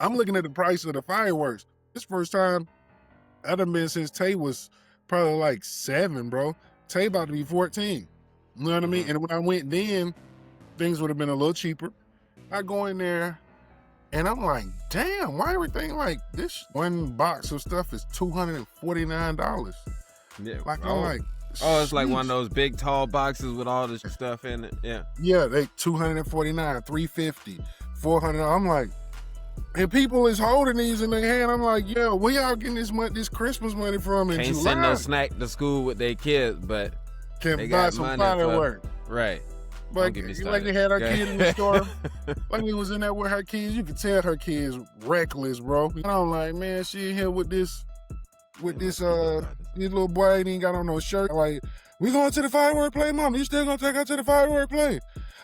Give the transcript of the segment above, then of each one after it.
I'm looking at the price of the fireworks. This first time I done been since Tay was probably like 7, bro. Tay about to be 14. You know what I mean? And when I went then, things would have been a little cheaper. I go in there and I'm like, damn, why everything like this? One box of stuff is $249. Yeah. Like, I'm like, Oh, it's like one of sheesh. those big tall boxes with all this stuff in it. Yeah. Yeah, they 249, 350, 400. I'm like, and people is holding these in their hand. I'm like, yo, where y'all getting this Christmas money from in Can't July? send no snack to school with their kids, but Can they buy got some money fireworks. right. Like, Don't get me like they started. had our Go kid in the ahead. store. Like we was in there with her kids. You could tell her kids reckless, bro. And I'm like, man, she in here with this little boy ain't even got on no shirt. Like, we going to the firework play, mom? You still gonna take her to the firework play?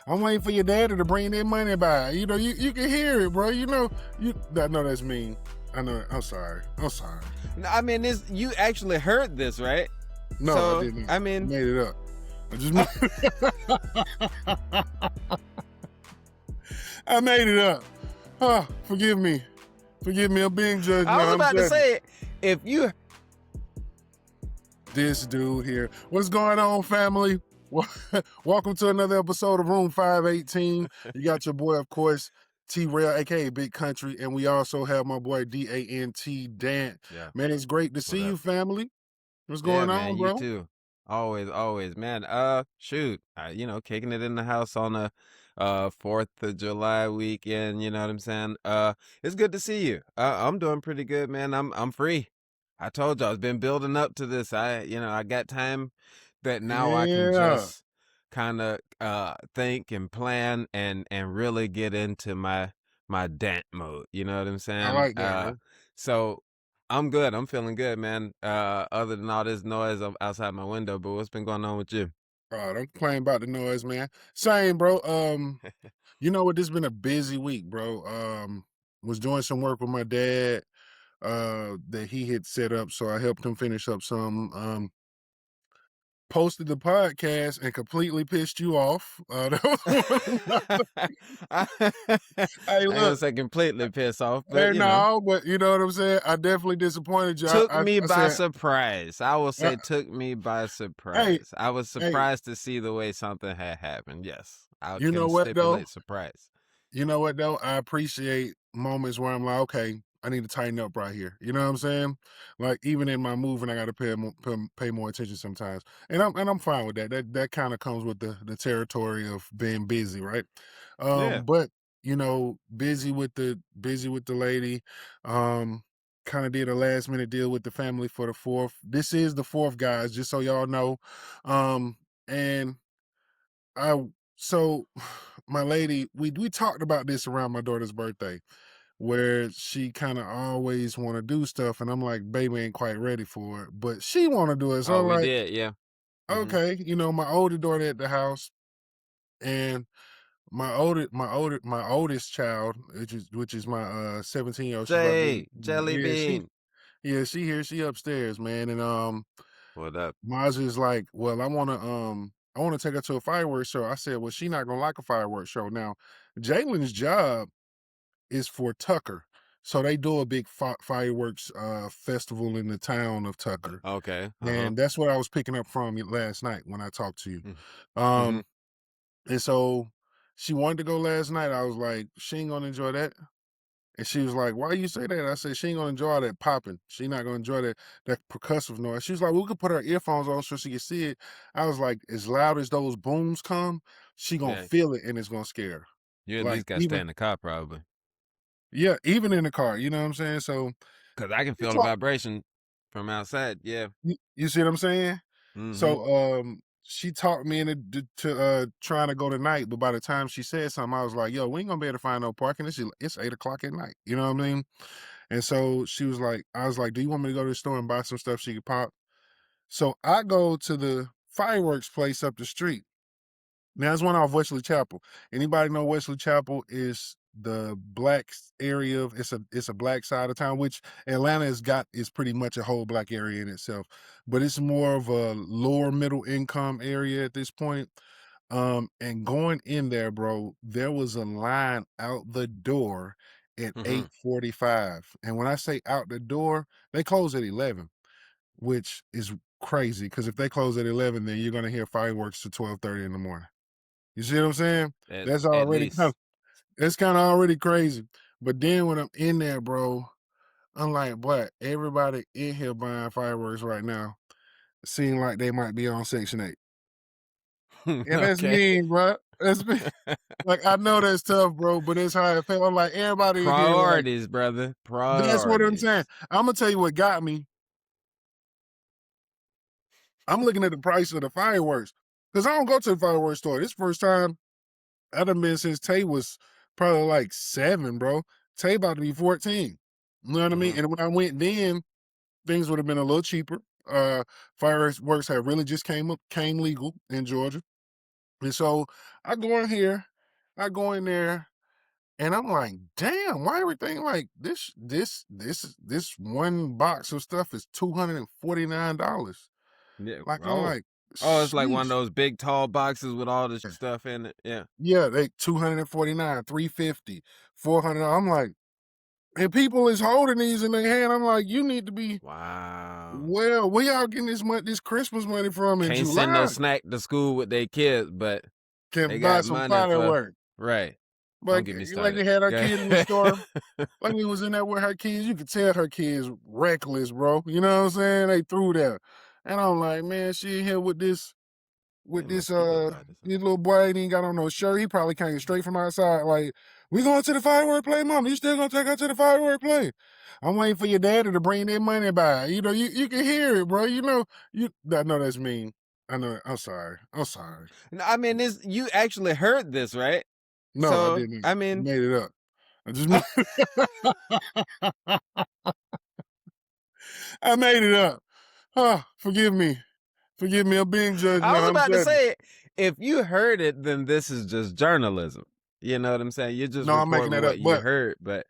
I'm waiting for your daddy to bring that money by. You know, you can hear it, bro. You know, I know that's mean. I know. I'm sorry. No, I mean, you actually heard this, right? No, So, I didn't. I mean, made it up. I just made I made it up. Oh, forgive me. I'm being judged. I was about to say, if you this dude here. What's going on, family? Welcome to another episode of Room 518. You got your boy, of course, T-Rail, aka Big Country, and we also have my boy DANT Dant. Yeah. Man, it's great to see you, family. What's going on, man, bro? You too. Always, man. Shoot, kicking it in the house on a 4th of July weekend. You know what I'm saying? It's good to see you. I'm doing pretty good, man. I'm free. I told you I was been building up to this. I got time that now I can Yeah. just kind of think and plan and really get into my dant mode. You know what I'm saying? I like that, bro. So I'm good. I'm feeling good, man. Other than all this noise outside my window, but what's been going on with you? Don't complain about the noise, man. Same, bro. You know what? This has been a busy week, bro. Was doing some work with my dad that he had set up, so I helped him finish up some. Posted the podcast and completely pissed you off. I Hey, ain't gonna look. say completely piss off, but Hey, no, but you know what I'm saying? I definitely disappointed you. took I me by said, surprise. I will uh, say took me by hey, surprise. I was hey, surprised to see the way something had happened. Yes, I you know can what though? stipulate surprise. You know what though? I appreciate moments where I'm like, okay, I need to tighten up right here. You know what I'm saying? Like even in my moving, I got to pay more attention sometimes, and I'm fine with that. That kind of comes with the territory of being busy, right? Yeah. But you know, busy with the lady. Kind of did a last minute deal with the family for the 4th. This is the 4th, guys, just so y'all know. And I so my lady, we talked about this around my daughter's birthday, where she kind of always want to do stuff, and I'm like, baby ain't quite ready for it, but she want to do it. So Oh, I'm we like, did. Yeah. Hmm. okay, you know, my older daughter at the house, and my oldest child, which is my 17-year-old. She's about to be, Say, Jelly Bean. she here, she upstairs, man, and What up? Maz is like, well, I want to take her to a fireworks show. I said, well, she not gonna like a fireworks show. Now, Jalen's job is for Tucker, so they do a big fireworks festival in the town of Tucker, Okay. Uh-huh. and that's what I was picking up from you last night when I talked to you. Mm-hmm. Um, and so she wanted to go last night. I was like, she ain't gonna enjoy that. And she was like, why you say that? I said, she ain't gonna enjoy all that popping. She not gonna enjoy that percussive noise. She was like, we could put her earphones on so she can see it. I was like, as loud as those booms come, she gonna Yeah. feel it and it's gonna scare her. You at Like least got to stay even in the car probably. yeah, even in the car, you know what I'm saying? So Cause I can we feel the talk, vibration from outside. Yeah. you see what I'm saying? Mm-hmm. So she talked me into trying to go tonight, but by the time she said something, I was like, yo, we ain't gonna be able to find no parking. It's 8 o'clock at night. You know what I mean? And so she was like, I was like, do you want me to go to the store and buy some stuff she could pop? So I go to the fireworks place up the street. Now it's one off Wesley Chapel. Anybody know Wesley Chapel is the black area of it's a black side of town, which Atlanta is pretty much a whole black area in itself. But it's more of a lower middle income area at this point. And going in there, bro, there was a line out the door at Mhm. 8:45. And when I say out the door, they close at 11, which is crazy because if they close at 11, then you're gonna hear fireworks to 12:30 in the morning. You see what I'm saying? That's At already kind of least. it's kinda already crazy. But then when I'm in there, bro, I'm like, "What? Everybody in here buying fireworks right now seem like they might be on Section 8." And that's Okay. mean, bro. That's me. Like, I know that's tough, bro, but it's how it felt. I'm like, everybody in here, like Priorities, brother. that's what I'm saying. Priorities. Imma tell you what got me. I'm looking at the price of the fireworks because I don't go to the fireworks store. This first time I done been since Tay was probably like 7, bro. Tay about to be 14. You know what I mean? Mhm. And when I went then, things would have been a little cheaper. Fireworks had really just came legal in Georgia. And so I go in here, I go in there, and I'm like, damn, why everything like this one box of stuff is $249. Yeah. Like I'm Oh. like, Oh, it's like one of sheesh. those big tall boxes with all the stuff in it. Yeah. Yeah, they 249, 350, 400. I'm like, and people is holding these in their hand. I'm like, you need to be Wow. well, where y'all getting this Christmas money from in Can't send no July? snack to school with their kids, but they Can buy got some money for fireworks. right. Don't But get me like started. they had her Go kid in the ahead. store. Like we was in there with her kids, you could tell her kids reckless, bro. You know what I'm saying? They threw there. And I'm like, man, she in here with They this must be little bodies. this little boy ain't even got on no shirt. He probably came straight from outside. Like, we going to the firework play, mom. You still gonna take her to the firework play? I'm waiting for your daddy to bring their money by. You know, you can hear it, bro. You know, I know that's mean. I know I'm sorry. I'm sorry. No, I mean, this you actually heard this, right? No, I So, didn't. I I mean, made it up. I just made I made it up. Oh, forgive me. Forgive me. I'm being I was judgmental. I'm about to judging. say, if you heard it, then this is just journalism. You know what I'm saying? You're just No, I'm making reporting that up. what you But heard, but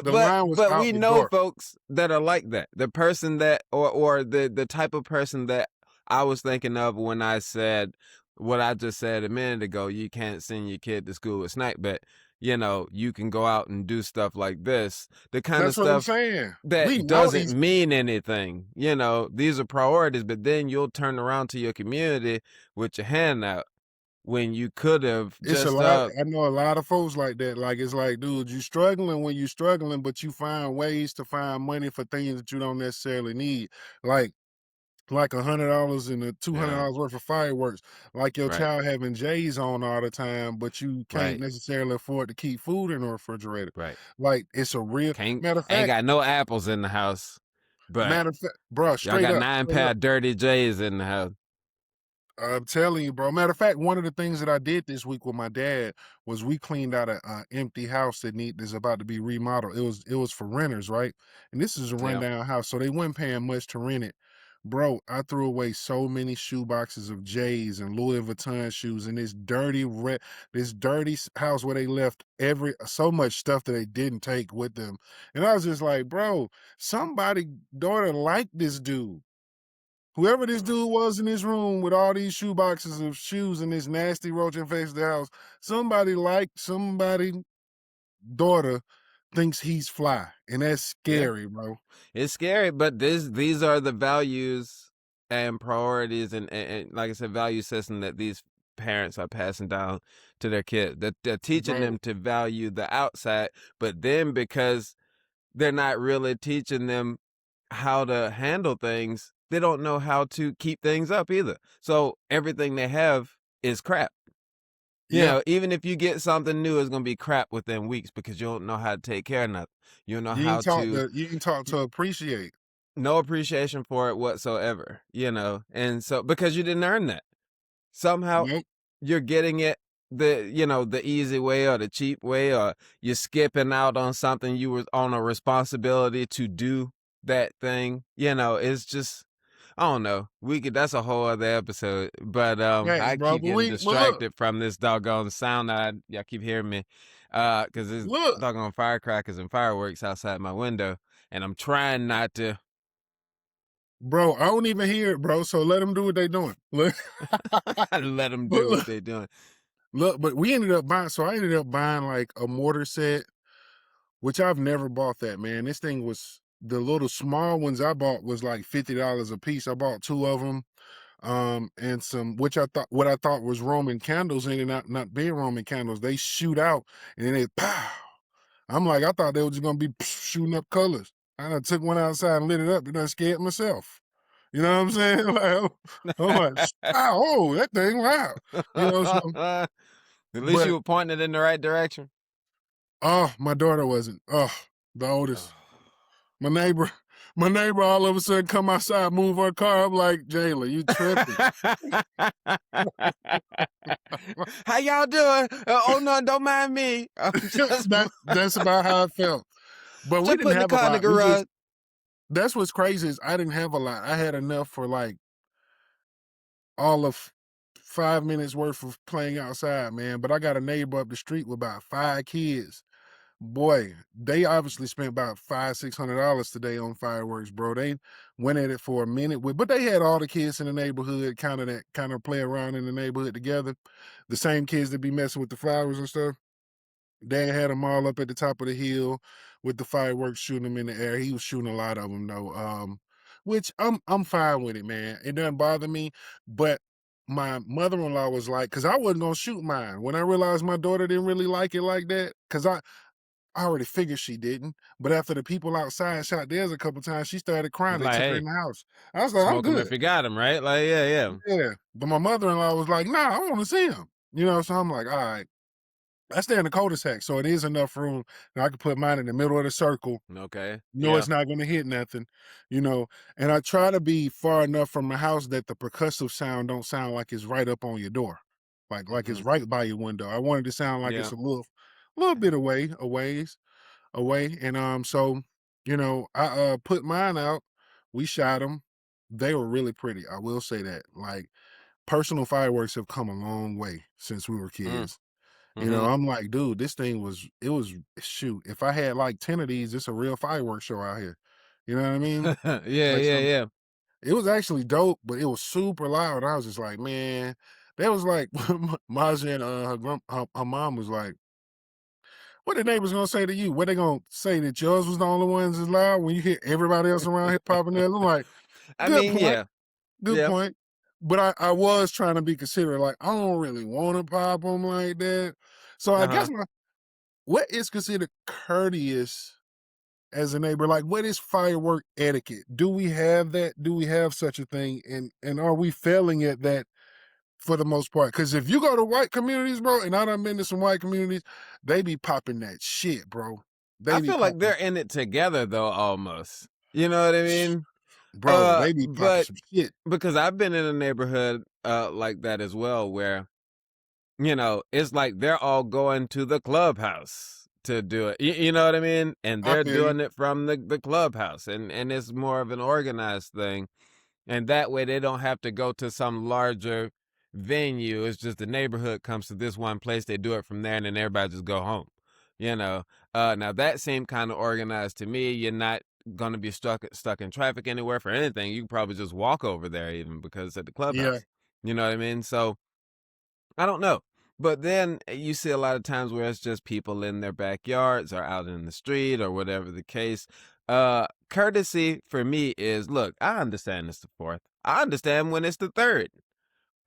the line was but out we the know door. folks that are like that. The person that or the type of person that I was thinking of when I said what I just said a minute ago. You can't send your kid to school at night, but you can go out and do stuff like this. The kind of That's what I'm stuff saying. We that know doesn't these. mean anything. These are priorities, but then you'll turn around to your community with your hand out when you could have It's a just lot. I know a lot of folks like that. Like it's like, dude, you struggling when you struggling, but you find ways to find money for things that you don't necessarily need. Like $100 and a two hundred yeah, dollars worth of fireworks. Like your right, child having J's on all the time, but you can't right, necessarily afford to keep food in the refrigerator. right. Like it's a real Can't matter of ain't fact. got no apples in the house, but Matter of fact, bro, y'all got nine straight pair up. of dirty J's in the house. I'm telling you, bro. Matter of fact, one of the things that I did this week with my dad was we cleaned out a empty house that's about to be remodeled. It was for renters, right? And this is a Yeah, rundown house, so they weren't paying much to rent it. Bro, I threw away so many shoe boxes of J's and Louis Vuitton shoes in this dirty house where they left so much stuff that they didn't take with them. And I was just like, bro, somebody daughter liked this dude. Whoever this dude was in this room with all these shoe boxes of shoes in this nasty roach infested house, somebody daughter thinks he's fly. And that's yeah. scary, bro. It's scary, but these are the values and priorities and like I said, value system that these parents are passing down to their kids. That they're teaching Bro. them to value the outside, but then because they're not really teaching them how to handle things, they don't know how to keep things up either. So everything they have is crap. Yeah. Even if you get something new, it's gonna be crap within weeks because you don't know how to take care of nothing. You don't know how to You ain't taught to appreciate. no appreciation for it whatsoever, and so because you didn't earn that. Somehow Nope. you're getting it the easy way or the cheap way, or you're skipping out on something you were on a responsibility to do that thing. It's just I don't know. That's a whole other episode. But Thanks, I bro. keep getting But look, distracted from this doggone sound that y'all keep hearing me. Cause there's look, doggone firecrackers and fireworks outside my window. And I'm trying not to bro, I don't even hear it, bro. So let them do what they doing. Look, let them but do what look, they're doing. look, but we ended up buying, so I ended up buying like a mortar set which I've never bought that, man. This thing was the little small ones I bought was like $50 a piece. I bought 2 of them, and some which I thought what I thought was Roman candles, and not being Roman candles. They shoot out and then they pow. I'm like, I thought they were just gonna be shooting up colors. I done took one outside and lit it up and done scared myself. You know what I'm saying? Like, I'm like, "Wow, oh, that thing loud." You know, so At least but you were pointing it in the right direction. oh, my daughter wasn't. Oh, the oldest. Oh. My neighbor, my neighbor all of a sudden come outside, move her car. I'm like, Jayla, you tripping. How y'all doing? Oh no, don't mind me. I'm just That's about how I felt. But we just didn't putting the have a car in the lot. We just garage. that's what's crazy is I didn't have a lot. I had enough for like all of 5 minutes worth of playing outside, man. But I got a neighbor up the street with about 5 kids. Boy, they obviously spent about $500-600 today on fireworks, bro. They went at it for a minute but they had all the kids in the neighborhood that kind of play around in the neighborhood together. The same kids that be messing with the flowers and stuff. Dad had them all up at the top of the hill with the fireworks shooting them in the air. He was shooting a lot of them though, which I'm fine with it, man. It doesn't bother me. But my mother-in-law was like, because I wasn't gonna shoot mine. When I realized my daughter didn't really like it like that, because I already figured she didn't. But after the people outside shot theirs a couple times, she started crying. It's They like, took her in hey, the house. I was like, I'm smoke him if good. you got him, right? Like, yeah, yeah. Yeah. But my mother-in-law was like, nah, I want to see him. You know, so I'm like, all right. I stay in the cul-de-sac, so it is enough room that I can put mine in the middle of the circle. Okay. No, Yeah. it's not gonna hit nothing, you know. And I try to be far enough from the house that the percussive sound don't sound like it's right up on your door, like it's Mm, right by your window. I want it to sound like it's yeah. a little bit away, away. And so I put mine out. We shot them. They were really pretty. I will say that. Like personal fireworks have come a long way since we were Mm, kids. mm-hmm. I'm like, dude, this thing it was shoot. If I had like 10 of these, it's a real fireworks show out here. You know what I mean? Yeah, Like yeah, some, yeah. it was actually dope, but it was super loud. I was just like, man, that was like Maja and her mom was like, what the neighbors gonna say to you? What they gonna say that yours was the only ones that's loud when you hear everybody else around here popping there? I'm like, I good mean, point, yeah, good yeah. point. But I was trying to be considerate. Like, I don't really want to pop them like that. So I guess Uh-huh. what is considered courteous as a neighbor? Like, what is firework etiquette? Do we have that? Do we have such a thing? And are we failing at that for the most part? Because if you go to white communities, bro, and I done been to some white communities, they be popping that shit, bro. I They be feel like popping, they're in it together though, almost. You know what I mean? bro. They be popping But some shit. because I've been in a neighborhood like that as well, where it's like they're all going to the clubhouse to do it. You know what I mean? And I they're feel you. doing it from the clubhouse, and it's more of an organized thing. And that way they don't have to go to some larger venue. It's just the neighborhood comes to this one place, they do it from there, and then everybody just go home. You know. Now that seemed kind of organized to me. You're not gonna be stuck in traffic anywhere for anything. You can probably just walk over there even because it's at the Yeah, clubhouse. You know what I mean? So I don't know. But then you see a lot of times where it's just people in their backyards or out in the street or whatever the case. Courtesy for me is, look, I understand it's the fourth. I understand when it's the third.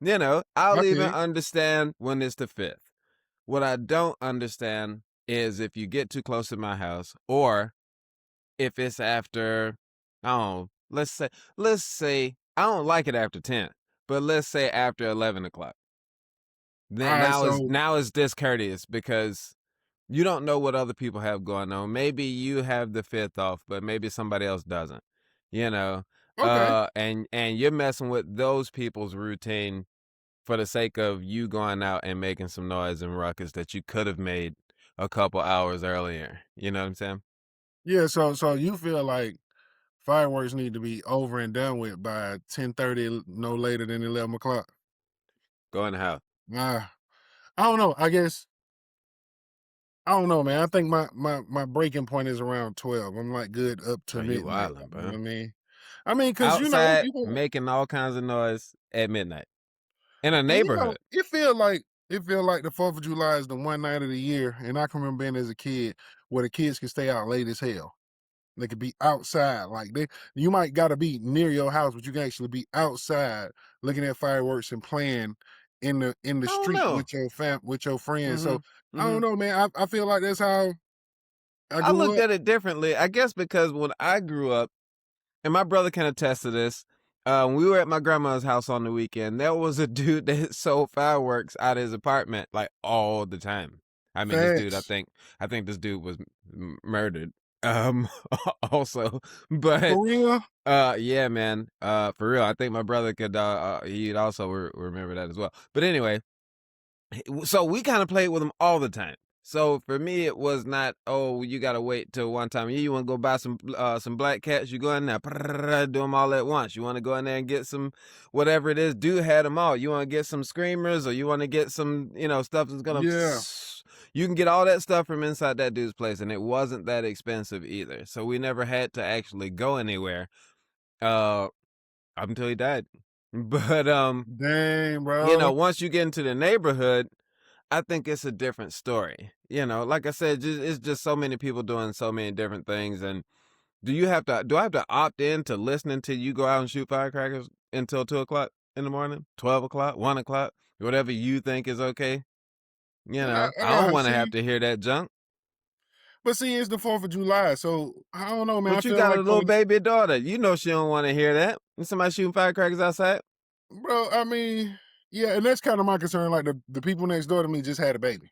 I I'll feel even you. understand when it's the fifth. What I don't understand is if you get too close to my house or if it's after, I don't know, let's say I don't like it after 10, but let's say after 11 o'clock. All Then right, now is so now is discourteous because you don't know what other people have going on. Maybe you have the fifth off, but maybe somebody else doesn't. You know, okay. and you're messing with those people's routine for the sake of you going out and making some noise and ruckus that you could have made a couple hours earlier. You know what I'm saying? Yeah, so you feel like fireworks need to be over and done with by 10:30, no later than 11 o'clock. Go in the house. Ah, I don't know. I don't know, man. I think my breaking point is around 12. I'm like good up Oh, to you midnight. wildin', You know what bro. I mean? Because Outside you know, making all kinds of noise at midnight in a neighborhood. it feel like It feel like the 4th of July is the one night of the year, and I can remember being as a kid where the kids can stay out late as hell. They could be outside, like you might gotta be near your house, but you can actually be outside looking at fireworks and playing in the I don't street know. with your friends. So Mhm. I don't Mhm. know, man. I feel like that's how I I grew looked up. at it differently. I guess because when I grew up, and my brother can attest to this. When we were at my grandma's house on the weekend, there was a dude that sold fireworks out of his apartment like all the time. I mean, this dude, Facts. I think this dude was murdered. Um, also, but For real? yeah, man, for real, I think my brother could, he'd also remember that as well. But anyway, so we kind of played with them all the time. So for me, it was not, oh, you gotta wait till one time. You want to go buy some black cats? You go in there, do them all at once. You want to go in there and get some whatever it is. Dude had them all. You want to get some screamers, or you want to get some, stuff that's gonna. Yeah. You can get all that stuff from inside that dude's place, and it wasn't that expensive either. So we never had to actually go anywhere. Uh, up until he died. But Dang, bro. once you get into the neighborhood, I think it's a different story. Like I said, it's just so many people doing so many different things. And do I have to opt in to listening to you go out and shoot firecrackers until 2 o'clock in the morning, 12 o'clock, 1 o'clock, whatever you think is okay? I I don't gotta want to have see. to hear that junk. But see, it's the 4th of July, so I don't know, man. I But you feel got a like little baby daughter. You know she don't want to hear that. And somebody shooting firecrackers outside. bro, I mean, yeah, and that's kind of my concern. Like the people next door to me just had a baby.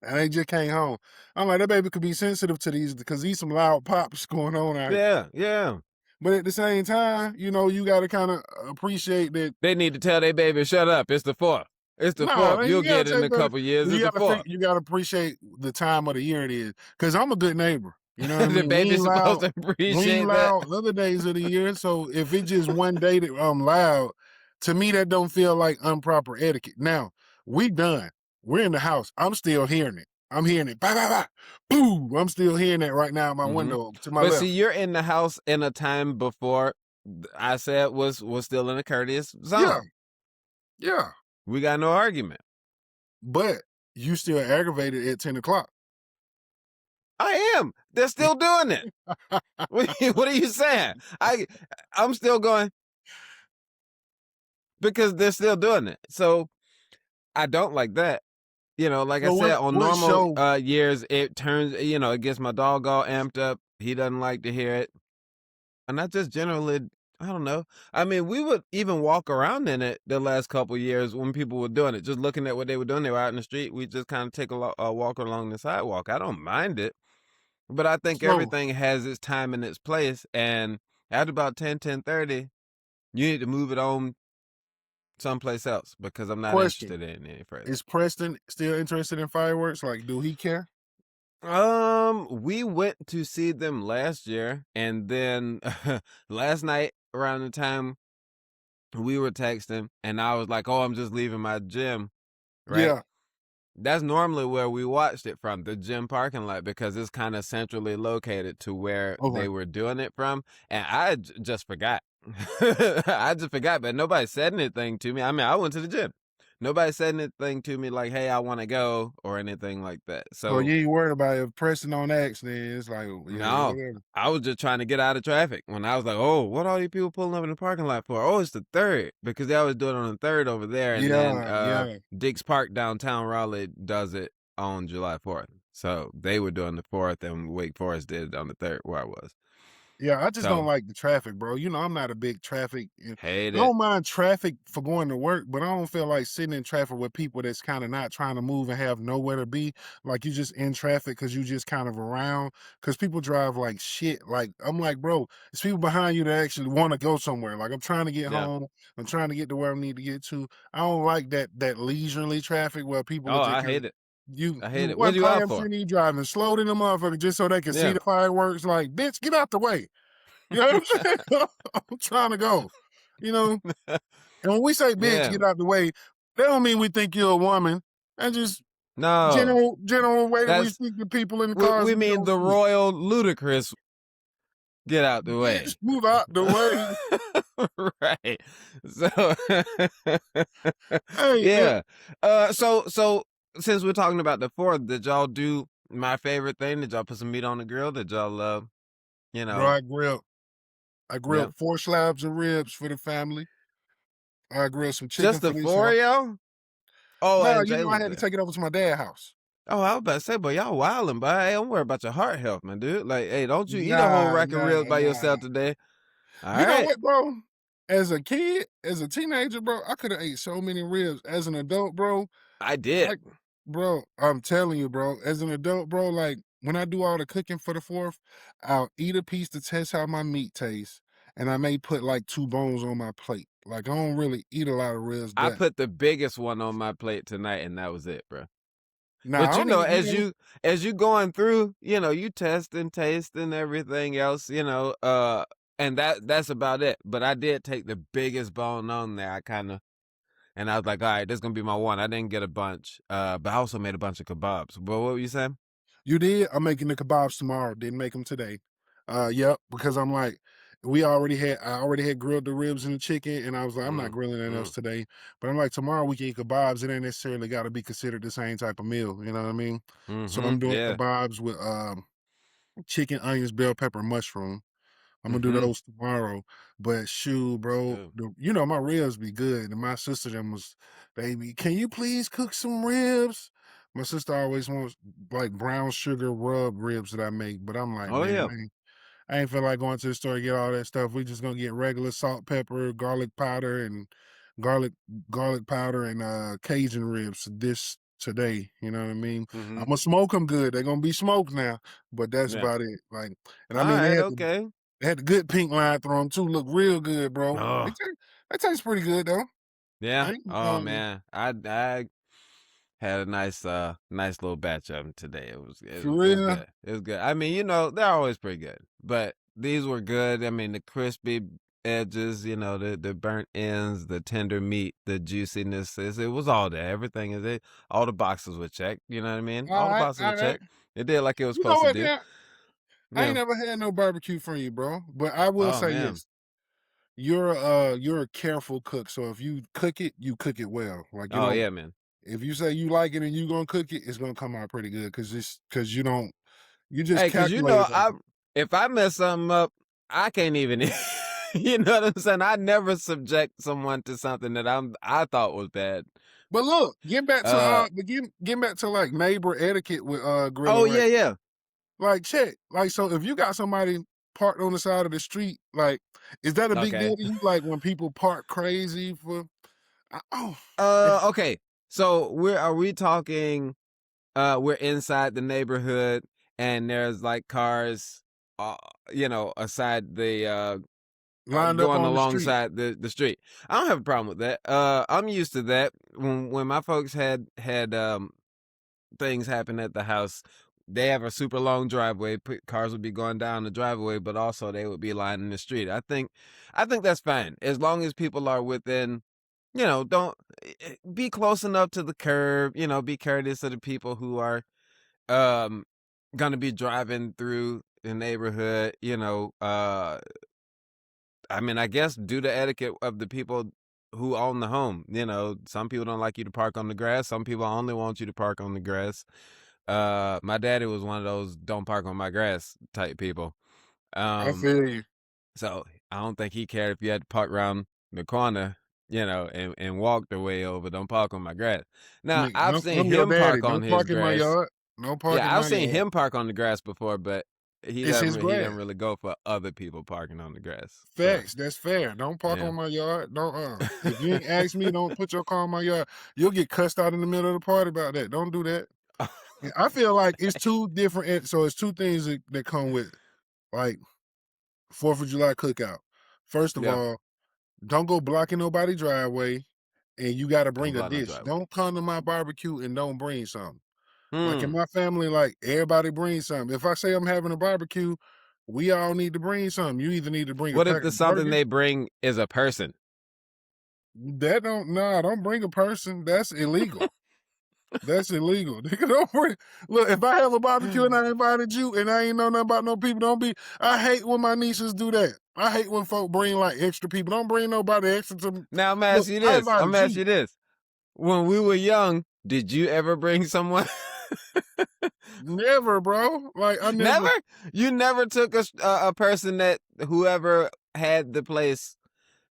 And they just came home. I'm like, that baby could be sensitive to these because these some loud pops going on out. Yeah, yeah. But at the same time, you got to kind of appreciate that. They need to tell their baby, shut up. It's the fourth. It's the Nah, fourth. man, You'll you got get to it in take a better. couple years. It's You the got to fourth. you got to appreciate the time of the year it is. Because I'm a good neighbor. You know what I The mean? We baby's ain't supposed loud. to We ain't appreciate that. loud other days of the year. So if it's just one day that I'm loud, to me that don't feel like improper etiquette. Now we done. We're in the house. I'm still hearing it. I'm hearing it. Bah, bah, bah. Boom. I'm still hearing that right now in my Hmm. window to my But see, left. you're in the house in a time before I said was still in a courteous Yeah. zone. Yeah. We got no argument. But you still aggravated at 10 o'clock. I am. They're still doing it. What are you saying? I'm still going because they're still doing it. So I don't like that. Like I So said, on what normal show years, it turns, it gets my dog all amped up. He doesn't like to hear it. And I just generally, I don't know. I mean, we would even walk around in it the last couple years when people were doing it, just looking at what they were doing. They were out in the street. We just kind of take a walk along the sidewalk. I don't mind it, but I think so everything has its time and its place. And at about 10:30, you need to move it on someplace else because I'm not question. interested in it any further. Is Preston still interested in fireworks? Like, do he care? We went to see them last year, and then last night around the time we were texting, and I was like, "Oh, I'm just leaving my gym." Right? Yeah. That's normally where we watched it from, the gym parking lot, because it's kind of centrally located to where they Okay. were doing it from, and just forgot. I just forgot, but nobody said anything to me. I mean, I went to the gym. Nobody said anything to me like, "Hey, I want to go," or anything like that. So So you ain't worried about if Preston on X, then it's like, yeah, no, whatever. I was just trying to get out of traffic. When I was like, "Oh, what are all these people pulling up in the parking lot for?" Oh, it's the third because they always do it on the third over there, and then Yeah, yeah, Diggs Park downtown Raleigh does it on July 4th. So they were doing the 4th, and Wake Forest did it on the third where I was. yeah. I just don't So like the traffic, bro. I'm not a big traffic. hate I it. don't mind traffic for going to work, but I don't feel like sitting in traffic with people that's kind of not trying to move and have nowhere to be. Like you just in traffic because you just kind of around. Because people drive like shit. Like I'm like, bro, it's people behind you that actually want to go somewhere. Like I'm trying to get Yeah. home. I'm trying to get to where I need to get to. I don't like that leisurely traffic where people Oh, are just I kind of hate it. you I hate you it. What one you out time for? seeing you driving slow than the motherfucker just so they can see Yeah. the fireworks. Like, bitch, get out the way. You know what I'm saying? I'm trying to go. You know, and when we say bitch, Yeah. get out the way, that don't mean we think you're a woman. That's just No, general way that we that's speak to people in the cars we we mean don't the speak. royal ludicrous. Get out the Bitch, way. move out the way. Right. So Hey, yeah. So since we're talking about the 4th, did y'all do my favorite thing? Did y'all put some meat on the grill? Did y'all you bro, know, I yeah. grilled 4 slabs of ribs for the family. I grilled some chicken Just for the this 4 house. of y'all? Oh, Nah, and you know I Jalen's had to there. take it over to my dad's house. Oh, I was about to say, but y'all wildin', but hey, don't worry about your heart health, man, dude. Like, hey, don't you eat a whole Nah, rack of ribs nah, by nah. yourself today. All You know right. what, bro? As a kid, as a teenager, bro, I could have ate so many ribs. As an adult, bro, I did. like, bro, I'm telling you, bro. As an adult, bro, like when I do all the cooking for the 4th, I'll eat a piece to test how my meat tastes, and I may put like 2 bones on my plate. Like I don't really eat a lot of ribs, I but put the biggest one on my plate tonight, and that was it, bro. nah, But I you don't know, even, as you going through, you test and taste and everything else, and that's about it. But I did take the biggest bone on there. And I was like, all right, this is gonna be my one. I didn't get a bunch, but I also made a bunch of kebabs. But what were you saying? You did? I'm making the kebabs tomorrow. Didn't make them today. Yep, because I'm like, I already had grilled the ribs and the chicken, and I was like, I'm not Mm, grilling anything else mm, today. But I'm like, tomorrow we can eat kebabs. It ain't necessarily got to be considered the same type of meal. You know what I mean? So I'm doing yeah, kebabs with chicken, onions, bell pepper, mushroom. I'm gonna do mm-hmm. those tomorrow. But shoot, bro, Good. my ribs be good. And my sister them was, baby, can you please cook some ribs? My sister always wants like brown sugar rub ribs that I make, but I'm like, Oh man, yeah. I ain't feel like going to the store to get all that stuff. We just gonna get regular salt, pepper, garlic powder, and garlic garlic powder and Cajun ribs this today. You know what I mean? I'm Mm-hmm. gonna smoke them good. They're gonna be smoked now, but that's Yeah. about it. Like, and I All mean, right. Okay. they had the good pink line through them too. Look real good, bro. Oh They taste pretty good though. yeah. I ain't, Oh man. I had a nice little batch of them today. for It was real. good. It was good. I mean, they're always pretty good, but these were good. I mean, the crispy edges, the burnt ends, the tender meat, the juiciness. It was all there. Everything is it. All the boxes were checked. You know what I mean? All the boxes were All right. checked. It did like it was You know supposed to what, do. man? I ain't Yeah. never had no barbecue from you, bro. But I will Oh say man. this: you're a careful cook. So if you cook it well. Like Oh yeah, man. if you say you like it and you gonna cook it, it's gonna come out pretty good because you just Hey, cause calculated like I if I mess something up, I can't even. You know what I'm saying? I never subject someone to something that I thought was bad. But look, Uh getting back to like neighbor etiquette with oh grilling, right? yeah, yeah. Like check. Like so if you got somebody parked on the side of the street, like is that a big deal Okay. to you? Like when people park crazy for oh if Okay. So are we talking we're inside the neighborhood and there's like cars uh aside the lined up going on the street. alongside the street. I don't have a problem with that. I'm used to that. When my folks had things happen at the house. They have a super long driveway. Cars would be going down the driveway, but also they would be lining the street. I think that's fine as long as people are within. Don't be close enough to the curb. Be courteous to the people who are um gonna be driving through the neighborhood. I mean, I guess do the etiquette of the people who own the home. Some people don't like you to park on the grass. Some people only want you to park on the grass. My daddy was one of those don't park on my grass type people. I Um, feel you. so I don't think he cared if you had to park around the corner, and walk the way over. Don't park on my grass. Now Like, I've no, seen I'm your him daddy. park on Don't his park in my grass. yard. No park in Yeah, I've my seen yard. him park on the grass before, but It's his he grass. doesn't really go for other people parking on the grass. So Facts. That's fair. Don't park yeah. on my yard. Don't if you ain't asked me, don't put your car on my yard. You'll get cussed out in the middle of the party about that. Don't do that. Yeah, I feel like it's two different so it's two things that come with like 4th of July cookout. First of Yeah. all, don't go blocking nobody driveway and you gotta Don't bring a block no dish. driveway. Don't come to my barbecue and don't bring something. Like in Hmm. my family, like everybody brings something. If I say I'm having a barbecue, we all need to bring something. You either need to bring a What if pack the of something burgers. they bring is a person? That don't Nah, don't bring a person. That's illegal. That's illegal. Nigga, don't bring look, if I have a barbecue and I invited you and I ain't know nothing about no people, don't be I hate when my nieces do that. I hate when folk bring like extra people. Don't bring nobody extra to Now I'm gonna look, ask you I this. I'm invited gonna ask you. you this. When we were young, did you ever bring someone? Never, bro. Like I Never? never You never took a person that whoever had the place,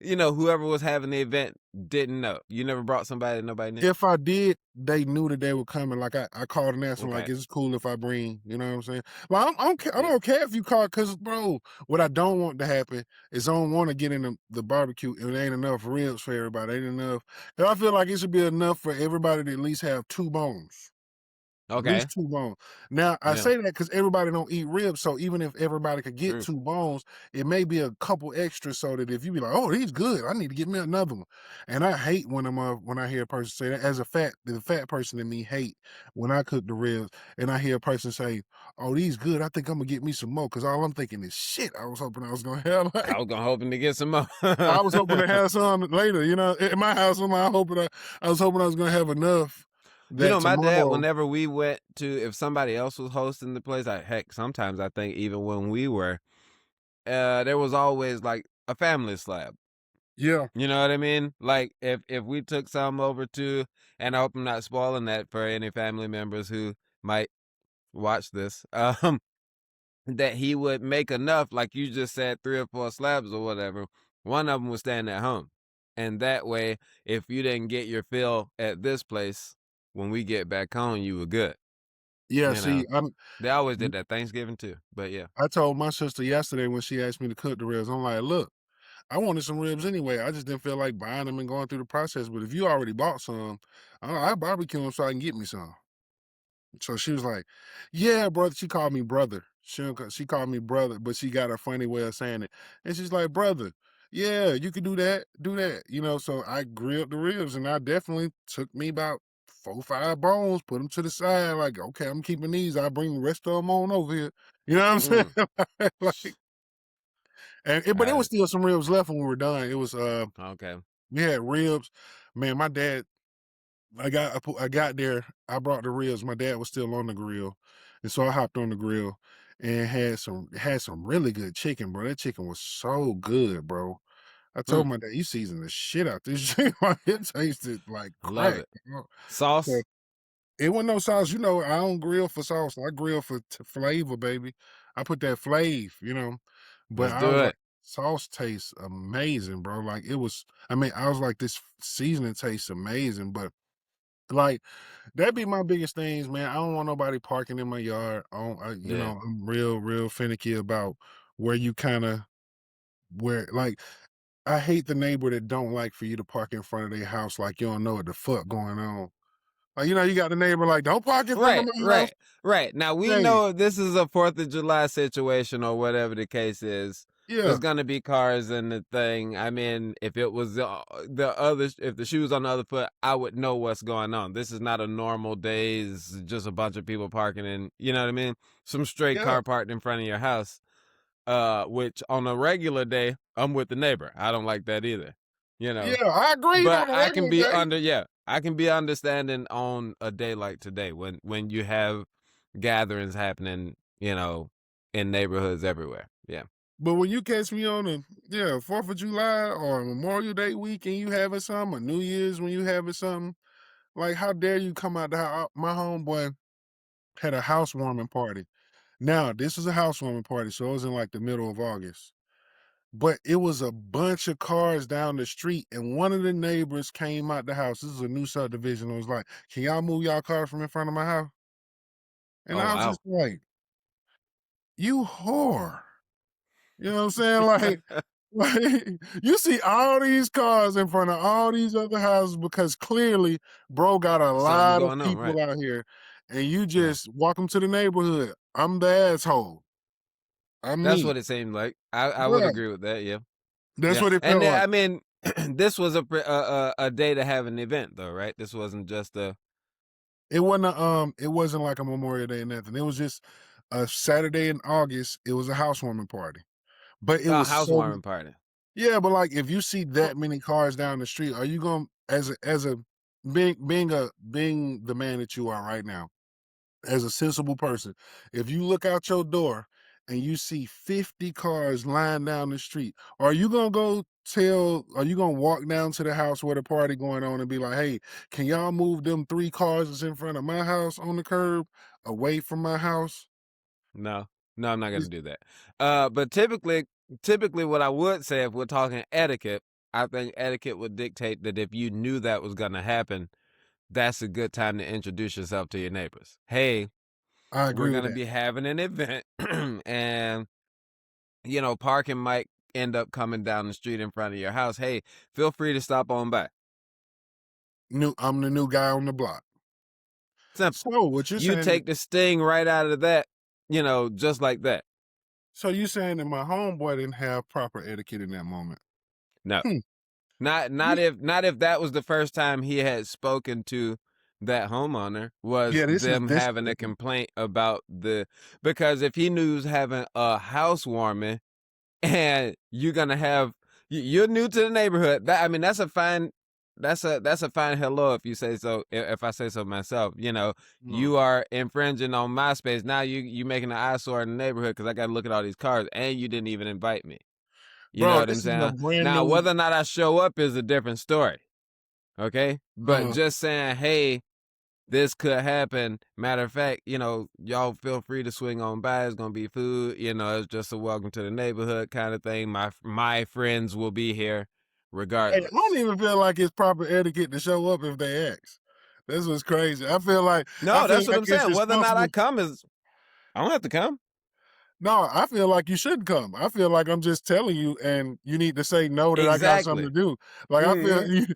whoever was having the event didn't know. You never brought somebody that nobody knew. if I did, they knew that they were coming. Like I called and asked them, like, Okay. "Is it cool if I bring?" You know what I'm saying? Well, I Yeah. don't care if you call, because bro, what I don't want to happen is I don't want to get in the barbecue and it ain't enough ribs for everybody. Ain't enough. 'Cause I feel like it should be enough for everybody to at least have two bones. At Okay. least 2 bones. Now, I Yeah. say that because everybody don't eat ribs, so even if everybody could get True. 2 bones, it may be a couple extra so that if you be like, "Oh, these good. I need to get me another one." And I hate when I hear a person say that. As a the fat person in me hate when I cook the ribs and I hear a person say, "Oh, these good. I think Imma get me some more." Because all I'm thinking is, "Shit, I was hoping I was gonna have, I like was gonna hoping to get some more. I was hoping to have some later, you know? In my house, I was hoping I was gonna have enough that My dad, tomorrow." whenever we went to, if somebody else was hosting the place, heck, sometimes I think even when we were, there was always like a family slab. Yeah. You know what I mean? Like if we took some over to, and I hope I'm not spoiling that for any family members who might watch this, that he would make enough, like you just said, 3 or 4 slabs or whatever. One of them was staying at home, and that way, if you didn't get your fill at this place, when we get back home, you were good. Yeah, You know, see, I'm they always did that Thanksgiving too. But yeah, I told my sister yesterday when she asked me to cook the ribs, I'm like, look, I wanted some ribs anyway. I just didn't feel like buying them and going through the process. But if you already bought some, I barbecue them so I can get me some. So she was like, "Yeah, brother." She called me brother. She called me brother, but she got a funny way of saying it. And she's like, "Brother, yeah, you can do that, do that." You know, so I grilled the ribs, and I definitely took me about 4, 5 bones, put them to the side. Like, okay, I'm keeping these. I'll bring the rest of them on over here. You know what I'm mm, saying? Like, but it was I, still some ribs left when we were done. It was okay, we had ribs. Man, my dad I got there, I brought the ribs, my dad was still on the grill, and so I hopped on the grill and had some really good chicken, bro. That chicken was so good, bro. I mm, told my dad, "You seasoned the shit out this shit." Like, it tasted like love crack, it. you know? So, Sauce, it wasn't no sauce, I don't grill for sauce, I grill for flavor, baby. I put that flav. But let's I do was like, it. sauce tastes amazing, bro. Like, I was like, "This seasoning tastes amazing," but, like, that be my biggest things, man. I don't want nobody parking in my yard. I don't, Yeah, I'm real, real finicky about where you kind of where like I hate the neighbor that don't like for you to park in front of their house like you don't know what the fuck going on. Like, you got the neighbor like, don't park in front of right, my house. right, right. Now we Hey, know if this is a Fourth of July situation or whatever the case is. yeah, There's gonna be cars in the thing. I mean, if it was the other, if the shoe was on the other foot, I would know what's going on. This is not a normal day. It's just a bunch of people parking in. You know what I mean? Some straight yeah, car parked in front of your house. Which on a regular day, I'm with the neighbor. I don't like that either. You know, yeah. I agreed but on a I can regular be day. under yeah, I can be understanding on a day like today when you have gatherings happening, in neighborhoods everywhere. Yeah. But when you catch me on a 4th of July or Memorial Day week and you having something, or New Year's when you having something, like how dare you come out the house? My homeboy had a housewarming party. Now, this was a housewarming party, so it was in like the middle of August. But it was a bunch of cars down the street, and one of the neighbors came out the house. This is a new subdivision. It was like, "Can y'all move y'all car from in front of my house?" And Oh I was wow. just like, "You whore." You know what I'm saying? Like, like you see all these cars in front of all these other houses because clearly, bro got a Something lot of going on, right? people out here, and you Yeah. just welcome to the neighborhood. I'm the asshole. I'm That's me. what it seemed like. I would Yeah, agree with that. Yeah. that's Yeah. what it And felt like. I mean, this was a day to have an event though, right? This wasn't just It wasn't like a Memorial Day or nothing. It was just a Saturday in August. It was a housewarming party, but it a was so housewarming party. yeah. But like, if you see that many cars down the street, are you going as a being the man that you are right now, as a sensible person, if you look out your door and you see 50 cars lying down the street, are you gonna walk down to the house where the party going on and be like, hey, can y'all move them 3 cars that's in front of my house on the curb away from my house? No, no, I'm not gonna Is do that. But typically, what I would say if we're talking etiquette, I think etiquette would dictate that if you knew that was gonna happen, that's a good time to introduce yourself to your neighbors. Hey, I we're agree with gonna that. be having an event, and parking might end up coming down the street in front of your house. Hey, feel free to stop on by. I'm the new guy on the block. Simple. So what you're You saying is take the sting right out of that, just like that. so you saying that my homeboy didn't have proper etiquette in that moment. No. Hmm. Not You- not if not if that was the first time he had spoken to that homeowner, was Yeah, them this having a complaint about because if he knew he was having a housewarming and you're gonna have you're new to the neighborhood. I mean, that's a fine hello, if you say so. If I say so myself, no. you are infringing on my space. Now you making an eyesore in the neighborhood because I got to look at all these cars and you didn't even invite me. You know Bro, what I'm this is a saying? brand Now, new whether or not I show up is a different story. Okay. But uh just saying, hey, this could happen. Matter of fact, y'all feel free to swing on by. It's gonna be food. It's just a welcome to the neighborhood kind of thing. My friends will be here, hey, I don't regardless. even feel like it's proper etiquette to show up if they ask. This was crazy. I No, feel that's what like I'm it's saying. Whether or not I responsible. come is I don't have to come. No, I feel like you should come. I feel like I'm just telling you and you need to say no that I got something to Exactly. do. Like I feel hmm you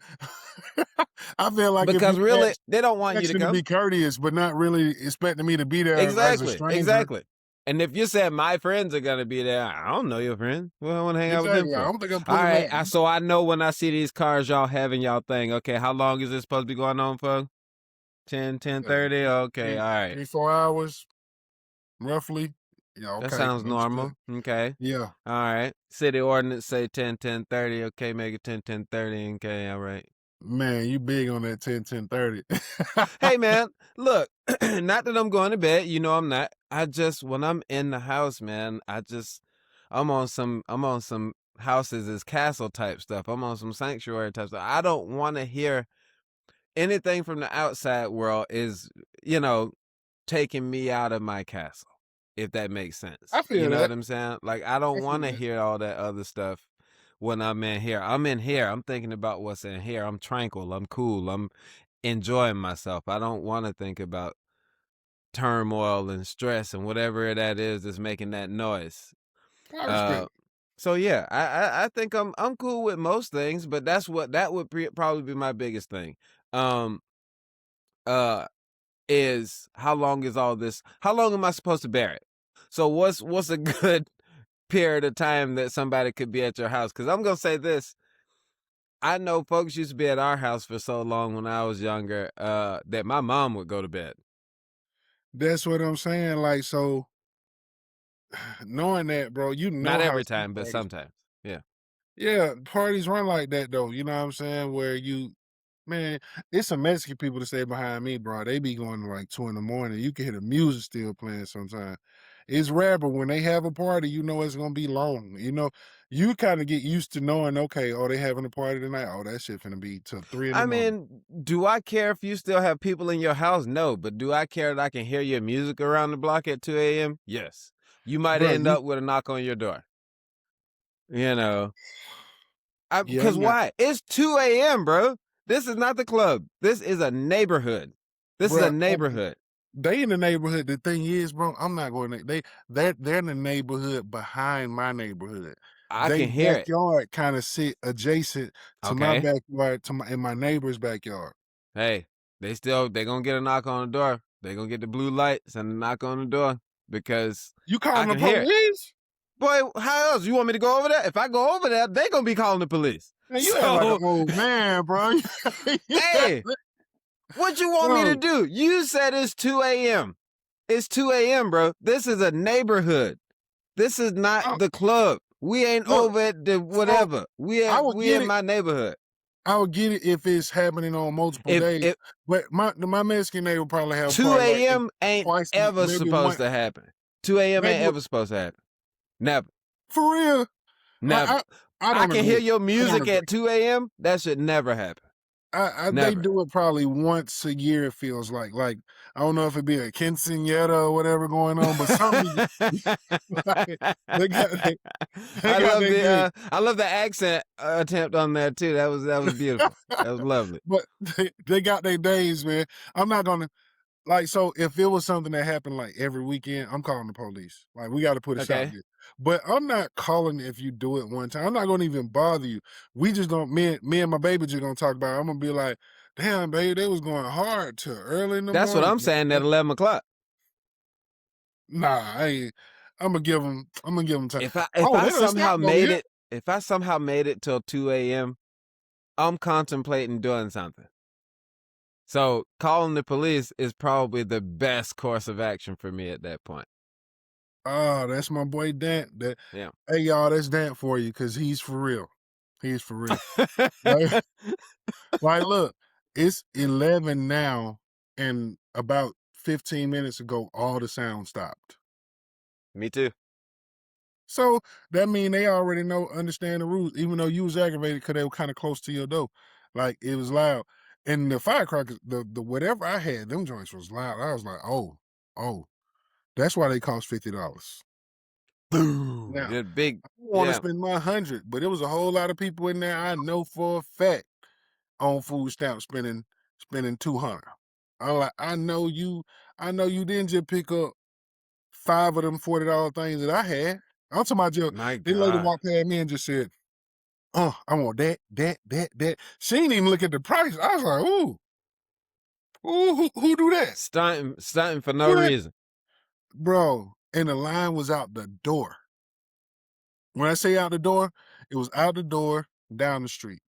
I feel like if you Because really, ask they don't want you to asking to come. be courteous, but not really expecting me to be there as a Exactly, stranger. exactly. And if you said my friends are gonna be there, I don't know your friends. What I want to hang out with them Exactly. I for? don't think I'm All pulling right, up so I know when I see these cars y'all having y'all thing. Okay, how long is this supposed to be going on for? 10:30. Okay, all right. 3, 4 hours roughly. Yeah, That okay. sounds Understood. normal. Okay, Yeah. all right. City ordinance say 10:30. Okay, make it 10:30. Okay, all right. Man, you big on that 10, 10:30. Hey man, look, not that I'm going to bed, I'm not. I just when I'm in the house, man, I'm on some houses is castle type stuff. I'm on some sanctuary type stuff. I don't want to hear anything from the outside world is, you know, taking me out of my castle, if that makes I sense. You feel know that. what I'm saying? Like I don't I feel want to that. hear all that other stuff when I'm in here. I'm in here. I'm thinking about what's in here. I'm tranquil. I'm cool. I'm enjoying myself. I don't want to think about turmoil and stress and whatever that is that's making that noise. I respect Uh, it. so yeah, I think I'm cool with most things, but that would probably be my biggest thing. Um, uh, is how long is all this? How long am I supposed to bear it? So what's a good period of time that somebody could be at your house? Because I'm gonna say this. I know folks used to be at our house for so long when I was younger, that my mom would go to bed. That's what I'm saying. Like, so knowing that, bro, you Not know how every some time, but parties. sometimes. Yeah. Yeah, parties run like that though. You know what I'm saying? Where you man, it's some Mexican people that stay behind me, bro. They be going to like 2 in the morning. You can hear the music still playing sometimes. It's rare, but when they have a party, you know it's gonna be long. You kind of get used to knowing, okay, oh, they having a party tonight. Oh, that shit finna be till 3 in the morning. Do I care if you still have people in your house? No, but do I care that I can hear your music around the block at 2 a.m.? Yes. You might Bro, end you up with a knock on your door. You know, yeah, because why? It's 2 a.m., bro. This is not the club. This is a neighborhood. This is a bro. neighborhood. They in the neighborhood. The thing is, bro, I'm not going to they're in the neighborhood behind my neighborhood. I They can hear it. backyard kind of sit adjacent to my Okay. backyard to my neighbor's backyard. Hey, they gonna get a knock on the door. They gonna get the blue lights and a knock on the door because You I calling the can hear it. police? Boy, how else? You want me to go over there? If I go over there, they gonna be calling the police. Man, you act like an So, old man, bro. hey, what you want me to Bro, do? You said it's 2 a.m. It's 2 a.m., bro. This is a neighborhood. This is not I, the club. We ain't look, over at the so whatever. I would We get in it. my neighborhood. I would get it if it's happening on multiple days, If but my Mexican neighbor probably have 2 like a.m. ain't twice, ever maybe one, supposed to happen. 2 a.m. ain't maybe ever supposed to happen. Never. for real. Like Never. I I don't can hear agree. your I don't music agree. at 2 a.m. That should never happen. They Never. do it probably once a year. It feels like I don't know if it be a quinceañera or whatever going on, but something like, they got they, they got their day. I love the accent attempt on that too. That was beautiful. That was lovely. But they got their days, man. I'm not gonna like so if it was something that happened like every weekend, I'm calling the police. Like we got to put a stop to Okay. it. But I'm not calling if you do it one time. I'm not gonna even bother you. We just gonna me and my baby just gonna talk about it. I'm gonna be like, damn, baby, they was going hard till early in the That's what morning. I'm saying at 11 o'clock. Nah, I ain't. I'm gonna give them. I'm gonna give them time. If Oh, I they don't somehow stop though made yet. it if I somehow made it till 2 a.m., I'm contemplating doing something. So calling the police is probably the best course of action for me at that point. Oh, that's my boy Dant. Yeah. Hey y'all, that's Dant for you because he's for real. He's for real. Like, like, look, it's 11 now, and about 15 minutes ago, all the sound stopped. Me too. So that mean they already understand the rules, even though you was aggravated because they were kind of close to your door. Like it was loud. And the firecrackers, the whatever I had, them joints was loud. I was like, oh, that's why they cost $50. Boom. Now, Yeah, big. I want to Yeah. spend my 100, but there was a whole lot of people in there I know for a fact on food stamps spending 200. I'm like, I know you didn't just pick up five of them $40 things that I had. I'm talking about just My this lady God. walked past me and just said, "Oh, I want that, that, that, that." She didn't even look at the price. I was like, ooh, who do that? Stunting for no Who that? reason. Bro, and the line was out the door. When I say out the door, it was out the door, down the street,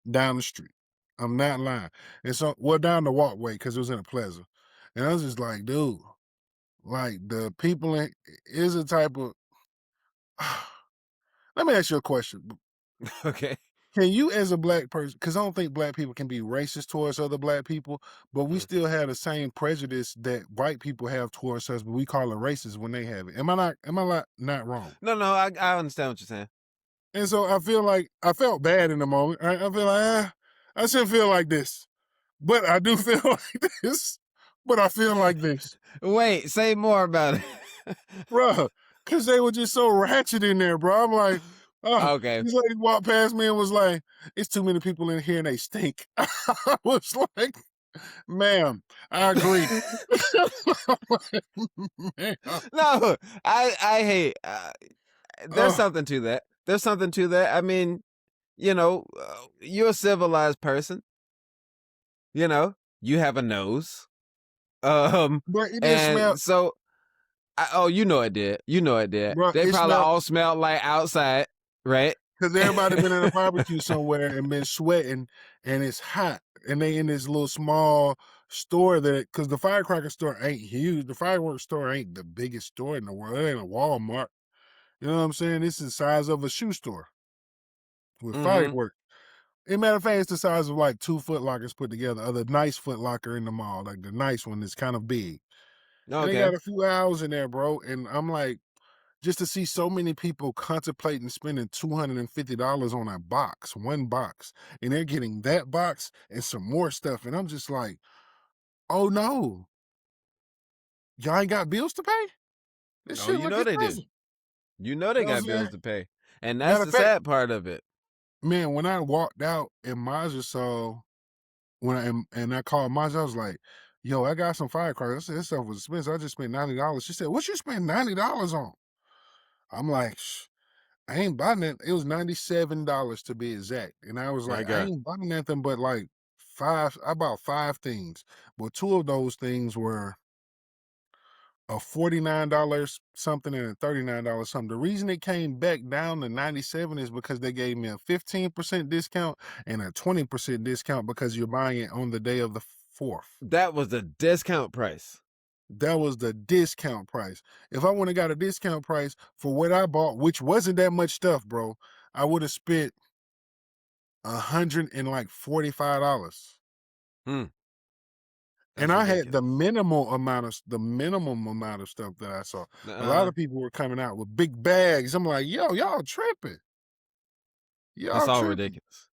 down the street. I'm not lying. And so, well, down the walkway because it was in a plaza. And I was just like, dude, like the people in is a type of. Let me ask you a question. Okay. Can you, as a black person, because I don't think black people can be racist towards other black people, but we Mm. still have the same prejudice that white people have towards us, but we call it racist when they have it. Am I not? Am I not wrong? No, no, I understand what you're saying. And so I feel like I felt bad in the moment. I feel like I shouldn't feel like this, but I do feel like this. But I feel like this, Wait, say more about it. bro, because they were just so ratchet in there, bro. I'm like, oh, Okay. this lady walked past me and was like, "It's too many people in here and they stink." I was like, "Ma'am, I agree." Ma'am, No, I hate. There's oh, something to that. There's something to that. I mean, you're a civilized person. You have a nose. Um, but it didn't smell, and so, oh, you know it did. You know it did. bro. They It probably smelled all smelled like outside, right? because everybody been in a barbecue somewhere and been sweating, and it's hot, and they in this little small store that because the firecracker store ain't huge. The fireworks store ain't the biggest store in the world. It ain't a Walmart. You know what I'm saying? This is the size of a shoe store with Mm-hmm. fireworks. As a matter of fact, it's the size of like two Foot Lockers put together. Or the nice Foot Locker in the mall, like the nice one is kind of big. And they Okay. got a few hours in there, bro. And I'm like, just to see so many people contemplating spending $250 on a box, one box, and they're getting that box and some more stuff. And I'm just like, oh no, y'all ain't got bills to pay? This Oh, shit you look know they do. expensive. You know You they know what got I'm saying? bills to pay, and that's Matter of the fact, sad part of it. man, when I walked out and Maja saw and I called Maja, I was like, yo, I got some firecrackers. I said, this stuff was expensive. I just spent $90. She said, what you spend $90 on? I'm like, shh. I ain't buying it. It was $97 to be exact. And I was My like, I God. ain't buying nothing but like five. I bought five things. But two of those things were a $49 something and a $39 something. The reason it came back down to 97 is because they gave me a 15% discount and a 20% discount because you're buying it on the day of the 4th. That was the discount price. That was the discount price. If I wouldn't have got a discount price for what I bought, which wasn't that much stuff, bro, I would have spent $145. Hmm, And that's I had ridiculous. the minimum amount of stuff that I saw. A lot Uh, of people were coming out with big bags. I'm like, "Yo, y'all tripping. it's Y'all all tripping." ridiculous.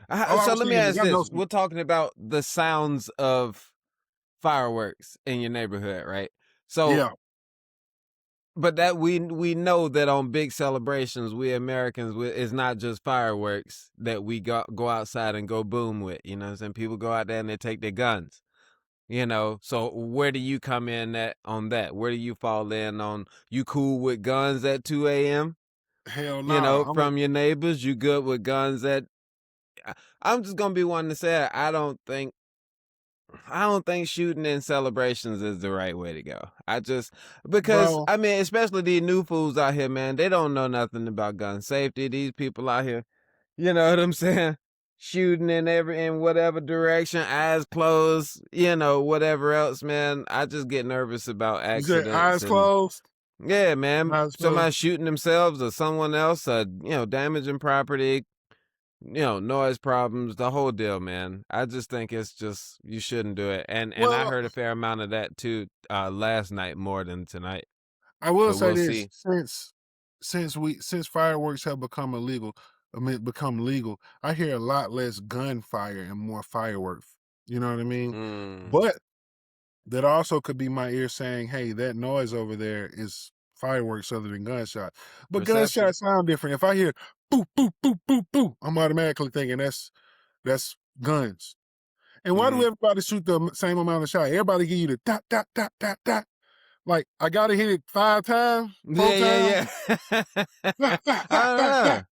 All I So was let me saying is ask I know this: some. we're talking about the sounds of fireworks in your neighborhood, right? So, Yeah, but that we know that on big celebrations, we Americans, it's not just fireworks that we go outside and go boom with. You know what I'm saying? People go out there and they take their guns. You know, so where do you come in at on that? Where do you fall in on? You cool with guns at 2 a.m.? hell You know, nah. from your neighbors? You good with guns at? I'm just gonna be one to say I don't think shooting in celebrations is the right way to go. I just because Bro, I mean, especially these new fools out here, man, they don't know nothing about gun safety. These people out here, you know what I'm saying? Shooting in whatever direction, eyes closed, you know, whatever else, man. I just get nervous about you said accidents eyes and closed? yeah, man. Eyes closed. Somebody shooting themselves or someone else, damaging property, noise problems, the whole deal, man. I just think it's just you shouldn't do it. And I Well, heard a fair amount of that too last night more than tonight. I will But say we'll this, see. since fireworks have become legal, I hear a lot less gunfire and more fireworks. You know what I mean? Mm, But that also could be my ear saying, "Hey, that noise over there is fireworks other than gunshots." But perception. gunshots sound different. If I hear boop boop boop boop boop, I'm automatically thinking that's guns. And why do Hmm. everybody shoot the same amount of shot? Everybody give you the dot dot dot dot dot. Like I gotta hit it 5 times, four Yeah, times. yeah, yeah. Bah, bah, I bah, don't bah, bah. know.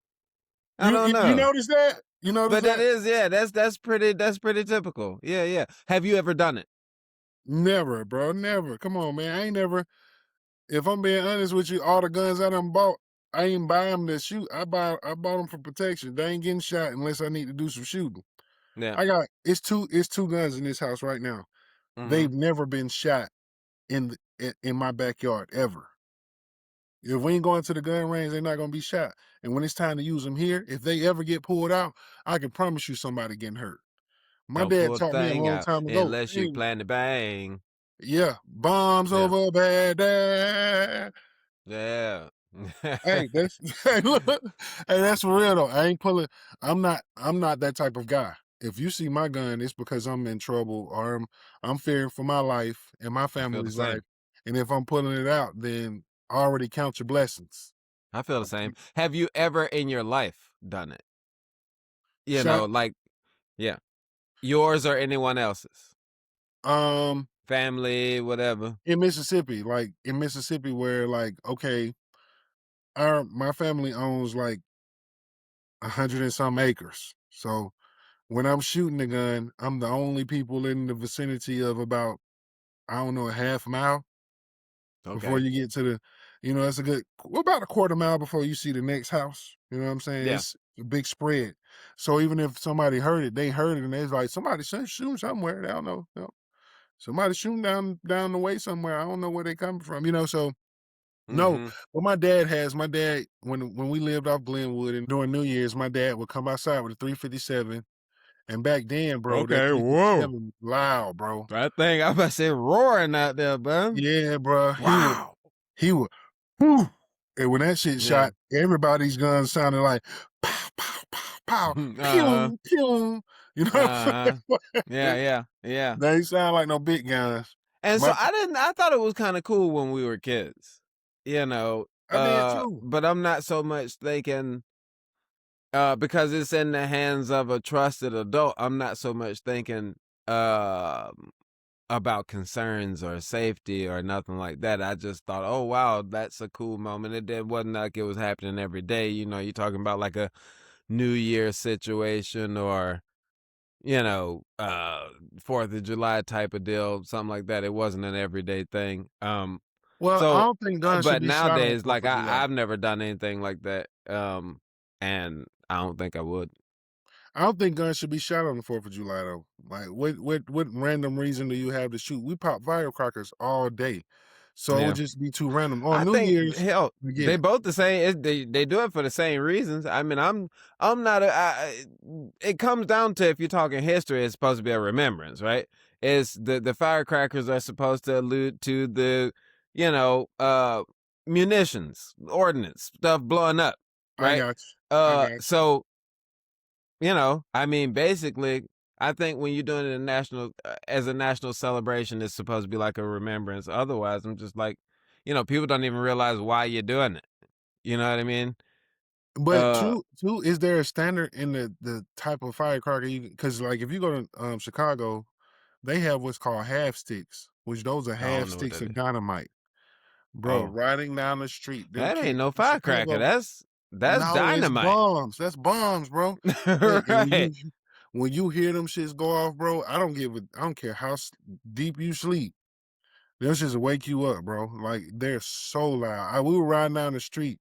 I You, don't you you know. notice that? You notice But that that? is, yeah, that's pretty typical. Yeah, yeah. Have you ever done it? Never, bro. Never. Come on, man. I ain't never. If I'm being honest with you, all the guns I done bought, I ain't buy them to shoot. I bought them for protection. They ain't getting shot unless I need to do some shooting. Yeah. It's two guns in this house right now. Hmm. They've never been shot in my backyard ever. If we ain't going to the gun range, they're not gonna be shot. And when it's time to use them here, if they ever get pulled out, I can promise you somebody getting hurt. My Don't dad pull the taught me a thing long out time ago. unless you Hey, plan to bang. yeah, bombs Yeah. over Baghdad. Yeah. Hey, that's hey, look, hey, that's for real though. I ain't pulling. I'm not that type of guy. If you see my gun, it's because I'm in trouble or I'm fearing for my life and my I feel the family's life. same. And if I'm pulling it out, then already count your blessings. I feel the same. Okay. Have you ever in your life done it? Shot Like, yeah, yours or anyone else's, um family, whatever. in Mississippi, like in Mississippi, where like okay, our my family owns like 100 and some acres. So when I'm shooting the gun, I'm the only people in the vicinity of about I don't know a half mile before Okay. you get to the, it's a good about a quarter mile before you see the next house. You know what I'm saying? Yeah. It's a big spread. So even if somebody heard it, they heard it and they're like somebody shooting somewhere. They don't know. Somebody shooting down the way somewhere. I don't know where they coming from. So no, Mm-hmm. but my dad, when we lived off Glenwood and during New Year's, my dad would come outside with a 357. And back then, bro, that Okay. Whoa. 357 was loud, bro. That thing, I about to say roaring out there, bud. Yeah, bro. Wow. He would, whoo. And when that shit Yeah. shot, everybody's guns sounded like pow, pow, pow, pow, Uh-huh. pew, pew. You know what I'm Uh-huh. Yeah, saying? yeah, yeah. They ain't sound like no big guns. And so My, I thought it was kind of cool when we were kids, I did too. but I'm not so much thinking because it's in the hands of a trusted adult. I'm not so much thinking about concerns or safety or nothing like that. I just thought, oh wow, that's a cool moment. Wasn't like it was happening every day. You're talking about like a New Year situation or 4th of July type of deal, something like that. It wasn't an everyday thing. Well, I So, don't think guns should but be shot on the nowadays, 4th like of July. I've never done anything like that. And I don't think I would. I don't think guns should be shot on the 4th of July though. Like what random reason do you have to shoot? We pop firecrackers all day. So it would Yeah. just be too random. On I New think Year's, hell, we get they it. both the same. They do it for the same reasons. I mean, I'm not a. It comes down to, if you're talking history, it's supposed to be a remembrance, right? It's the firecrackers are supposed to allude to the, you know, munitions, ordnance, stuff blowing up, I right? got you. I got you. So I mean, basically, I think when you're doing it in national as a national celebration, it's supposed to be like a remembrance. Otherwise, I'm just like, people don't even realize why you're doing it. You know what I mean? But Uh, two, is there a standard in the type of firecracker you? Because like if you go to Chicago, they have what's called half sticks, which those are I half don't know what sticks that of is. dynamite. Bro, Oh, riding down the street, them that ain't kids no in firecracker. Chicago. That's No, it's dynamite. bombs. That's bombs, bro. And Right. when you hear them shits go off, bro, I don't care how deep you sleep. They'll just wake you up, bro. Like they're so loud. We were riding down the street.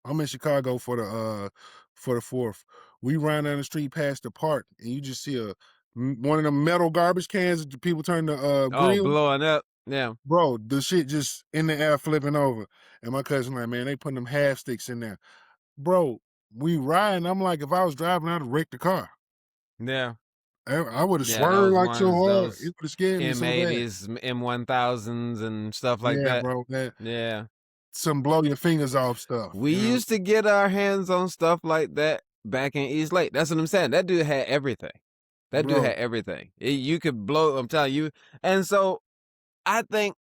I'm in Chicago for the 4th. We ran down the street past the park, and you just see one of them metal garbage cans that the people turn to Oh, grill. blowing up. Yeah. Bro, the shit just in the air flipping over. And my cousin like, man, they putting them half sticks in there. Bro, we riding. I'm like, if I was driving, I'd have wrecked the car. Yeah. I would have Yeah. swerved Those like so ones, hard. It those would have scared me so bad. M80s, M1000s, and stuff like Yeah, that. bro. That Yeah. some blow your fingers off stuff. We You know, used to get our hands on stuff like that back in East Lake. That's what I'm saying. That dude had everything. That dude bro. had everything. You could blow, I'm telling you. And so I think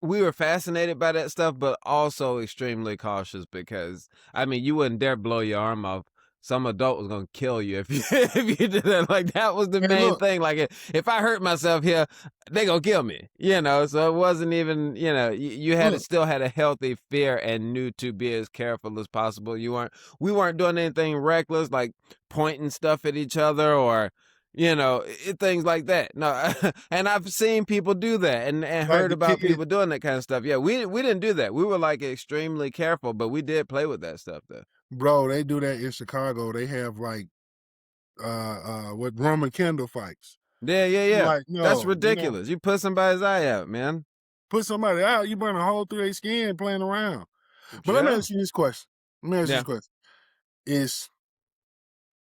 we were fascinated by that stuff, but also extremely cautious because, I mean, you wouldn't dare blow your arm off. Some adult was gonna kill you if you if you did that. Like that was the Hey, main look, thing. Like if I hurt myself here, they gonna kill me. So it wasn't even. You look. still had a healthy fear and knew to be as careful as possible. We weren't doing anything reckless, like pointing stuff at each other or things like that. No, and I've seen people do that and Like heard the about kid, people doing that kind of stuff. Yeah, we didn't do that. We were like extremely careful, but we did play with that stuff though. bro, they do that in Chicago. They have like what Roman candle fights. Yeah, yeah, I'm yeah. like, That's no, ridiculous. You put somebody's eye out, man. put somebody out, you burn a hole through their skin playing around. But let me Yeah, ask you this question. Let me ask you this yeah. question. Is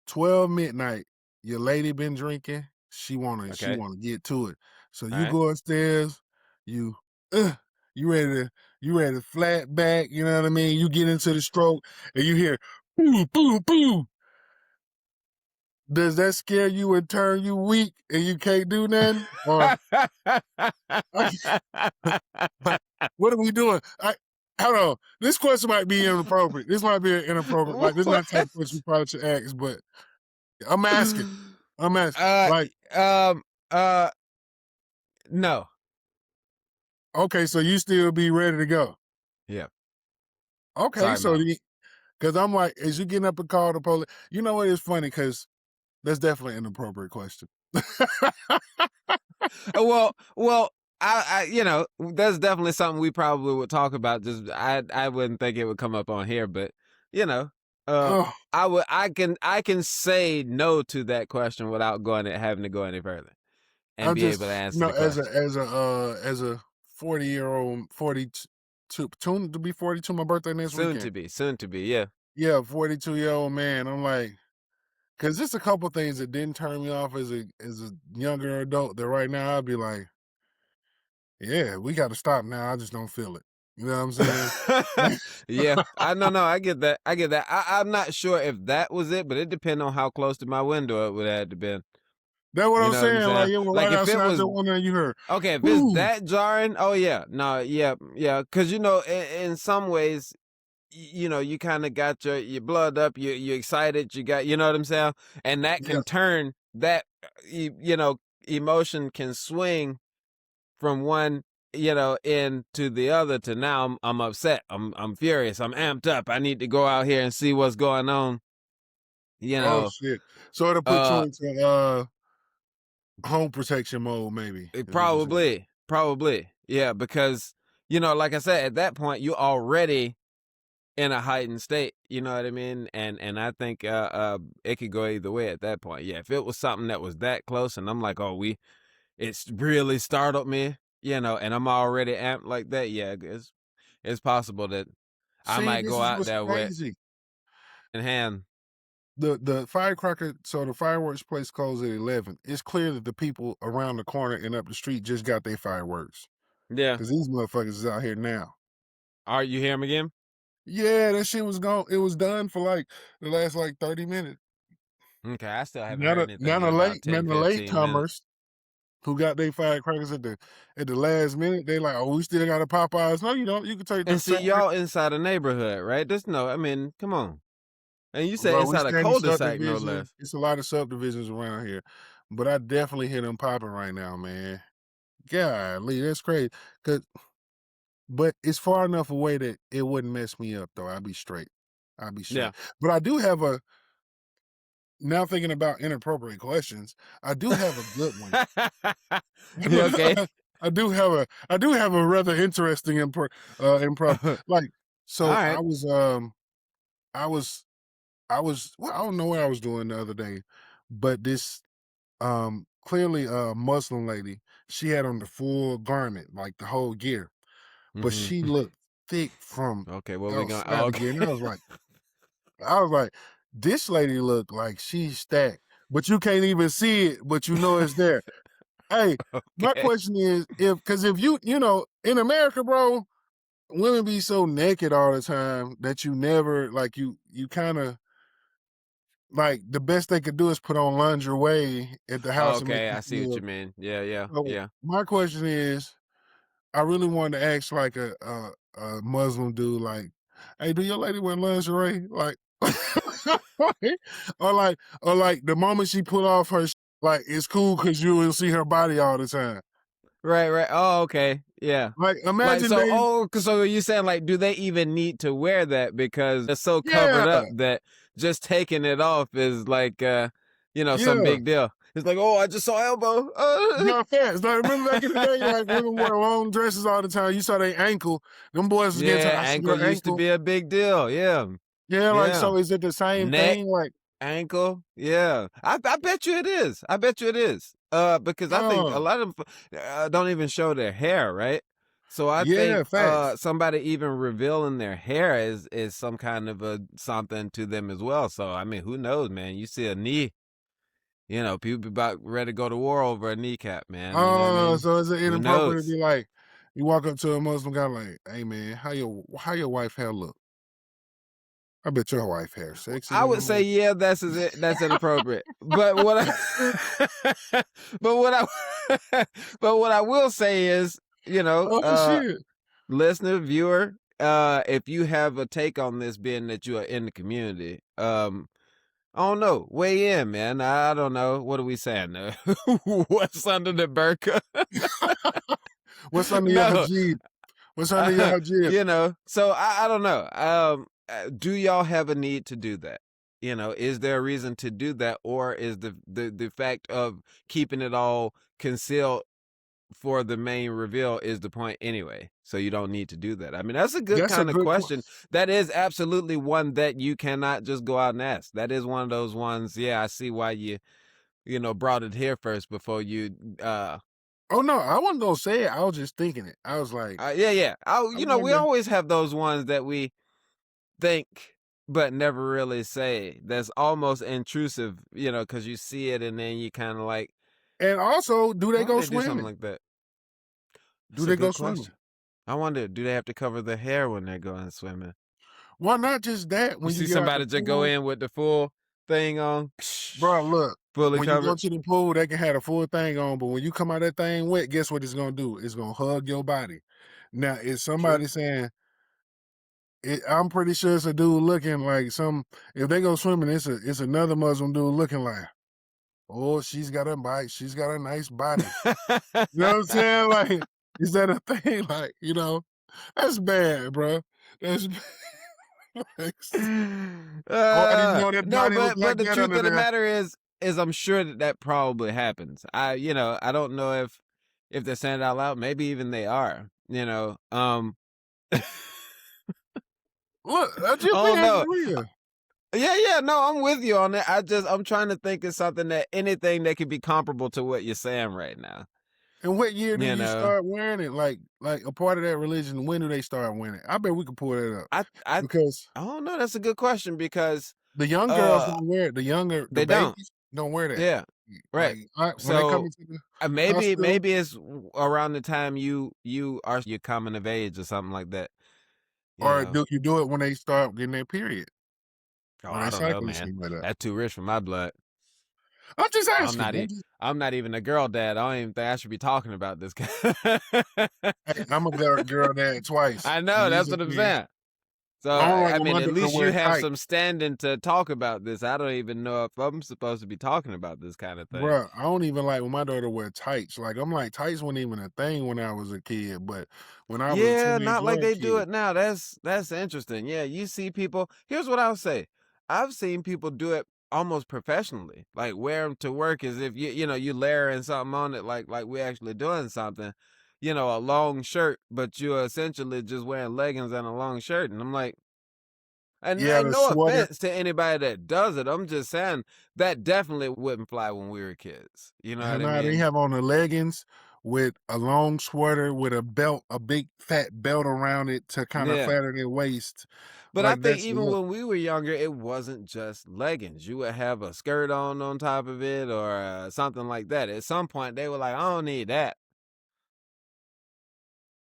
12 midnight, your lady been drinking, she Okay, wanna get to it. So all you right. go upstairs, you uh, you ready to you ready to flat back, you know what I mean? You get into the stroke and you hear boo, boo, boo. Does that scare you and turn you weak and you can't do nothing? Or what are we doing? Hold on. This question might be inappropriate. This might be inappropriate. Like this is not the type of question you probably should ask, but I'm asking. I'm asking. uh, Like, um, uh, no. okay, so you still be ready to go. Yeah. Okay, Sorry, so mom. because I'm like, as you getting up and call the police, you know what? It's funny because that's definitely an inappropriate question. Well, that's definitely something we probably would talk about. Just I wouldn't think it would come up on here, but you know, uh, Oh, I can say no to that question without having to go any further and I'm be just able to answer the as question. as a 40-year-old 42 to be 42 my birthday next weekend. Soon to be, yeah. Yeah, 42-year-old man. I'm like, because there's a couple things that didn't turn me off as a younger adult that right now I'd be like, yeah, we got to stop now. I just don't feel it. You know what I'm saying? Yeah, I no, no, I get that. I get that. I'm not sure if that was it, but it depends on how close to my window it would have to been. That's what You I'm know what I'm saying. Like, saying? it was Like right if it outside was your window and you heard, okay, if it's "Ooh, that jarring, oh yeah, no, yeah, yeah, because in some ways, you kind of got your blood up, you excited, you got, you know what I'm saying, and that yeah, can turn that, emotion can swing from one, end to the other to now I'm upset, I'm furious, I'm amped up, I need to go out here and see what's going on, you oh know, shit." So it'll put you uh, into home protection mode, maybe, is what you're saying. probably, yeah, because like I said, at that point you already in a heightened state, you know what I mean? And I think it could go either way at that point. Yeah, if it was something that was that close and I'm like, "Oh, it's really startled me." and I'm already amped like that, yeah, it's possible that I See, might this go is out what's there with crazy. in hand. The firecracker, so the fireworks place closed at 11. It's clear that the people around the corner and up the street just got their fireworks Yeah. because these motherfuckers is out here now. Are you hear him again? Yeah, that shit was gone. It was done for like the last like 30 minutes. Okay, I still haven't Now heard the anything now in the about late now 10, the 15 minutes. latecomers who got their firecrackers at the last minute, they like, oh, we still got a Popeyes. No, you don't. You can take the And see, same. y'all inside a neighborhood, right? There's no, I mean, come on. And you say Bro, we inside a stay in the cul-de-sac, no subdivision. less. It's a lot of subdivisions around here, but I definitely hear them popping right now, man. Golly, that's crazy. 'Cause but it's far enough away that it wouldn't mess me up though. I'd be straight. I'd be straight. Yeah. But I do have a now thinking about inappropriate questions, I do have a good one. You okay? I do have a rather interesting improv. All Like, so right. I was well, I don't know what I was doing the other day, but this clearly a Muslim lady, she had on the full garment, like the whole gear, but Mhm. she looked thick from Okay, what we going outside oh, the gear. And okay. I was like, this lady look like she's stacked, but you can't even see it, but you know it's there. Hey, my Okay. question is if because if you know, in America, bro, women be so naked all the time that you never like you kind of like the best they could do is put on lingerie at the house and make Okay, you I see what feel. you mean. Yeah, yeah, So yeah. my question is, I really wanted to ask like a Muslim dude, like, "Hey, do your lady wear lingerie?" Like, or like the moment she put off her, like it's cool because you will see her body all the time. Right, right. Oh, okay. Yeah. Like, Like imagine so they, oh, so you saying like do they even need to wear that because they're so yeah, covered up that just taking it off is like some yeah. big deal. It's like, "Oh, I just saw elbow." No offense. Like, remember back in the day, like women wore long dresses all the time. You saw their ankle. Them boys was getting to Yeah, I see ankle her used to ankle. be a big deal. Yeah. Yeah, like Yeah. so is it the same Neck, thing? Like, ankle. Yeah. I bet you it is. I bet you it is. Because I think a oh, lot of them don't even show their hair, right? So I yeah, think facts. somebody even revealing their hair is some kind of a something to them as well. So I mean, who knows, man? You see a knee, people be about ready to go to war over a kneecap, man. You know what I Oh, mean? so is it Who inappropriate to knows? be like, you walk up to a Muslim guy like, "Hey man, how your wife hair look? I bet your wife hair sexy I than would them say, boys." yeah, that's inappropriate. But what I but what I but what I will say is, Oh shit. listener, viewer, if you have a take on this being that you are in the community, I don't know. Weigh in, man. I don't know. What are we saying? What's under the burqa? What's under your No. hijab? What's under your hijab? So I don't know. Do y'all have a need to do that? Is there a reason to do that, or is the fact of keeping it all concealed for the main reveal is the point anyway? So you don't need to do that. I mean, that's a good That's a kind of good question. question. That is absolutely one that you cannot just go out and ask. That is one of those ones. Yeah, I see why you brought it here first before you Oh no, I wasn't gonna say it. I was just thinking it. I was like, yeah, yeah. I We wonder. always have those ones that we think but never really say. That's almost intrusive, because you see it and then you kind of like, And also, do they why would go they do something swimming? like that? Do That's a they go good swimming? question. I wonder, do they have to cover their hair when they're going swimming? Why not just that? You When you see get out the somebody just go pool, in with the full thing on, bro. Look, fully when you go covered. to the pool, they can have a full thing on, but when you come out that thing wet, guess what it's gonna do? It's gonna hug your body. Now, is True. somebody saying I'm pretty sure it's a dude looking like some. If they go swimming, it's another Muslim dude looking like, oh, she's got a bite. She's got a nice body. You know what I'm saying? Like, is that a thing? Like, that's bad, bro. That's bad. Oh, I didn't know that No, body looked but like the that truth under of the there. matter is I'm sure that probably happens. I don't know if they're saying it out loud. Maybe even they are. I Look, just don't being know. real. Yeah, yeah, no, I'm with you on that. I'm trying to think of something that anything that could be comparable to what you're saying right now. And what year do You you know, start wearing it? Like a part of that religion, when do they start wearing it? I bet we could pull that up I I because I don't know. That's a good question because the young girls uh don't wear it. The they don't. babies don't wear that. Yeah. Like, Right. when they come So into the maybe hospital, it's around the time you're coming of age or something like that. You or know. do you do it when they start getting their period Oh, or I their don't know, cycle or man. something like that? That's too rich for my blood. I'm just I'm asking. not I'm not even a girl dad. I don't even think I should be talking about this guy. Hey, I'm a girl dad twice, I and know, these that's are what I'm kids. saying. So, I don't like I when mean, my at daughter least you wear have some tights. standing to talk about this. I don't even know if I'm supposed to be talking about this kind of thing. Bruh, I don't even like when my daughter wear tights. Like, I'm like, tights wasn't even a thing when I was a kid, but when I was a Yeah, teenage not like young they do kid, it now. That's interesting. Yeah, you see people. Here's what I'll say. I've seen people do it almost professionally, like wear them to work as if you layering something on it, like we actually doing something. You know, a long shirt, but you're essentially just wearing leggings and a long shirt. And I'm like, and yeah, ain't the no sweater. offense to anybody that does it. I'm just saying that definitely wouldn't fly when we were kids. You know what And I now they mean? have on the leggings with a long sweater with a belt, a big fat belt around it to kind of Yeah. flatter their waist. But I Like, think that's the even look. when we were younger, it wasn't just leggings. You would have a skirt on top of it or something like that. At some point, they were like, "I don't need that,"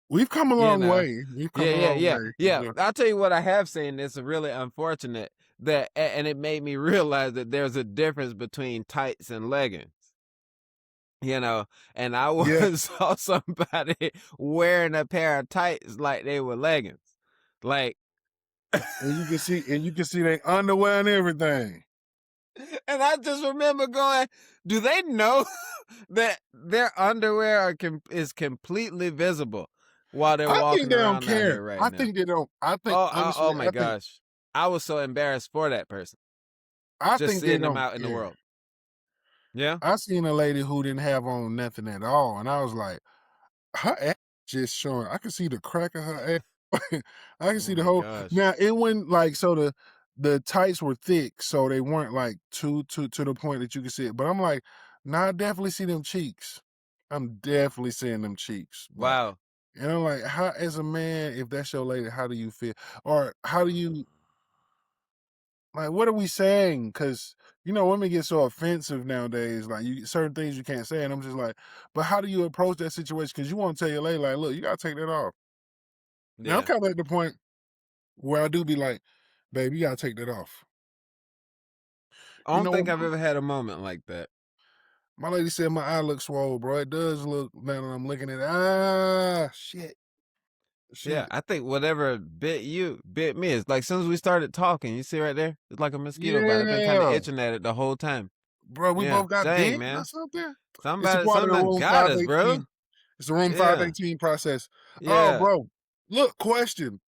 We've come a you long know. way. We've come Yeah, a yeah, long yeah, way. yeah. Yeah. I'll tell you what I have seen. It's really unfortunate and it made me realize that there's a difference between tights and leggings. You know, and I Yeah. once saw somebody wearing a pair of tights like they were leggings. Like, And you can see their underwear and everything. and I just remember going, do they know that their underwear is completely visible while they're I think walking they don't around out care. here right I now? think they don't. I think Oh honestly, my gosh. I was so embarrassed for that person I just think they seeing them don't out in the care. world. Yeah? I seen a lady who didn't have on nothing at all, and I was like, her ass just showing. I can see the crack of her ass. I can Oh see the my whole. gosh. Now it went like so the tights were thick, so they weren't like too to the point that you could see it. But I'm like, nah, I definitely see them cheeks. I'm definitely seeing them cheeks, but Wow. and I'm like, how as a man, if that's your lady, how do you feel, or how do you like? What are we saying? Because women get so offensive nowadays. Like you, certain things you can't say, and I'm just like, but how do you approach that situation? Because you want to tell your lady, like, look, you gotta take that off. Now I'm Yeah. kind of at the point where I do be like, babe, you gotta take that off. I You don't know think what? I've ever had a moment like that. My lady said my eye looks swole, bro. It does look now that I'm looking at it. Ah, shit. Yeah, She, I think whatever bit you bit me. It's like, since we started talking, you see right there? It's like a mosquito bite. I've been kind of yeah, itching at it the whole time. bro. We Yeah. both got Dang, bitten or man. something. It's a Somebody, part of something the done Room got us, 518. bro. It's the Room Yeah. 518 process. Oh, Yeah. bro. Look, question.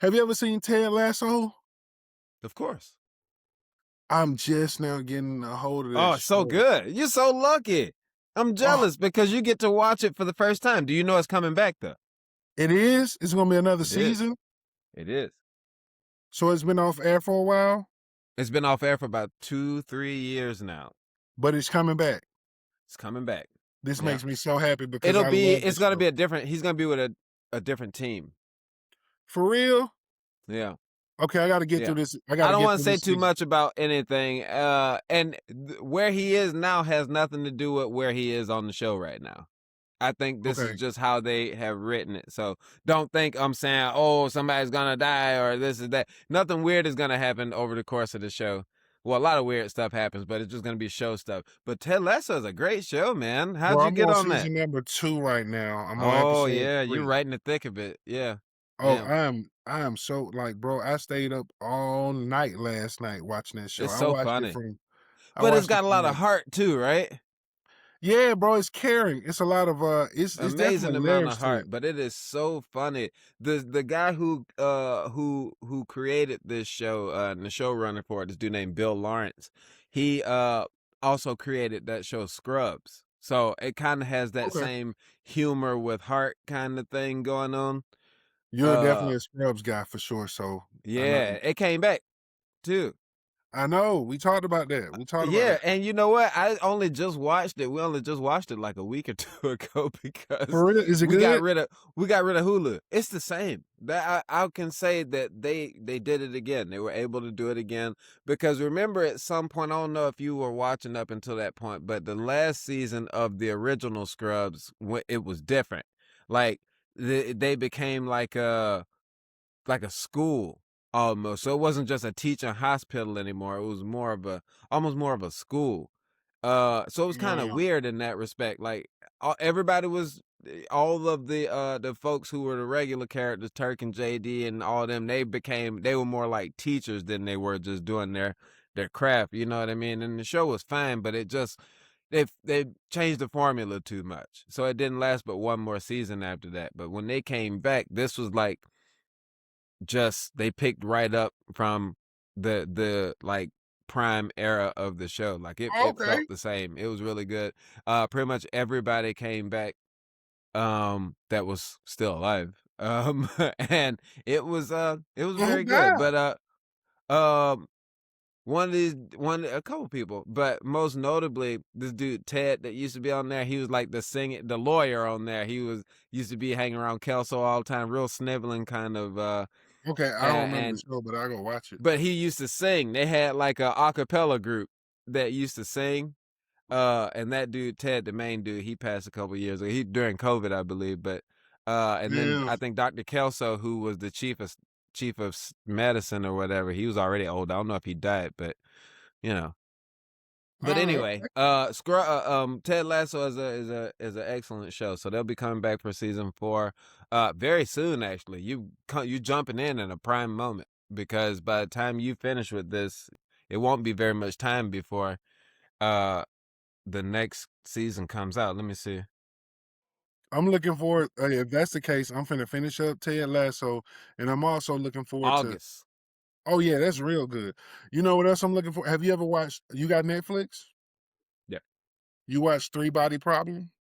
Have you ever seen Ted Lasso? Of course. I'm just now getting a hold of Oh, this it's so show. good. You're so lucky. I'm Oh, jealous because you get to watch it for the first time. Do you know it's coming back though? it is? It's gonna be another It is. season? It is. So it's been off air for a while, It's been off air for about 2, 3 years now. but it's coming back. It's coming back. This Yeah. makes me so happy because I love It's this gonna show. be he's gonna be with a different team. For real? Yeah. Okay, I gotta get Yeah. through this. I I gotta don't get want to through say this too season. much about anything. Where he is now has nothing to do with where he is on the show right now. I think this is Okay. just how they have written it. So don't think I'm saying, oh, somebody's gonna die or this is that. Nothing weird is gonna happen over the course of the show. Well, a lot of weird stuff happens, but it's just gonna be show stuff. But Ted Lasso is a great show, man. How'd Bro, you I'm get on on that? season number 2 right now. I'm on Oh episode yeah, you're 3. right in the thick of it. Yeah, Oh, yeah. I am so like, bro, I stayed up all night last night watching that show. It's so funny, I but it's watched it got a from lot of like, heart too, right? yeah, bro, it's caring. It's a lot of it's Amazing definitely amount layers of to heart, it. but it is so funny. The guy who created this show, and the showrunner for it, this dude named Bill Lawrence, he also created that show Scrubs. So it kind of has that Okay. same humor with heart kind of thing going on. You're Uh definitely a Scrubs guy for sure, so I know. yeah, it came back too. I know. We talked about that. We talked about Yeah, that. and you know what? I only just watched it. We only just watched it like a week or 2 ago because For real? Is it we got good? rid of we got rid of Hulu. It's the same. That I can say that they did it again. They were able to do it again because remember at some point, I don't know if you were watching up until that point, but the last season of the original Scrubs, it was different. Like they became like a school almost. So it wasn't just a teaching hospital anymore. It was more of a almost more of a school. So it was kind of Wow. weird in that respect. Like everybody was all of the folks who were the regular characters, Turk and JD and all them, they were more like teachers than they were just doing their craft, you know what I mean? And the show was fine, but it just they changed the formula too much. So it didn't last but one more season after that. But when they came back, this was like just they picked right up from the like prime era of the show. Like it Okay. felt the same. It was really good. Pretty much everybody came back that was still alive. And it was Oh, very good. God. But one a couple people, but most notably this dude Ted that used to be on there. He was like the lawyer on there. He was used to be hanging around Kelso all the time, real sniveling kind of Okay, I don't remember the and show, but I'll go watch it. but he used to sing. They had like a acapella group that used to sing. And that dude, Ted, the main dude, he passed a couple years ago. He during COVID, I believe. But and then Damn. I think Dr. Kelso, who was the chief of medicine or whatever, he was already old. I don't know if he died, but you know. But Alright. anyway, Ted Lasso is an excellent show. So they'll be coming back for season 4, very soon. Actually, you jumping in a prime moment because by the time you finish with this, it won't be very much time before uh the next season comes out. Let me see, I'm looking forward if that's the case, I'm finna finish up Ted Lasso, and I'm also looking forward to August. oh, yeah, that's real good. You know what else I'm looking for? Have you ever watched you got Netflix? Yeah, You watched Three Body Problem?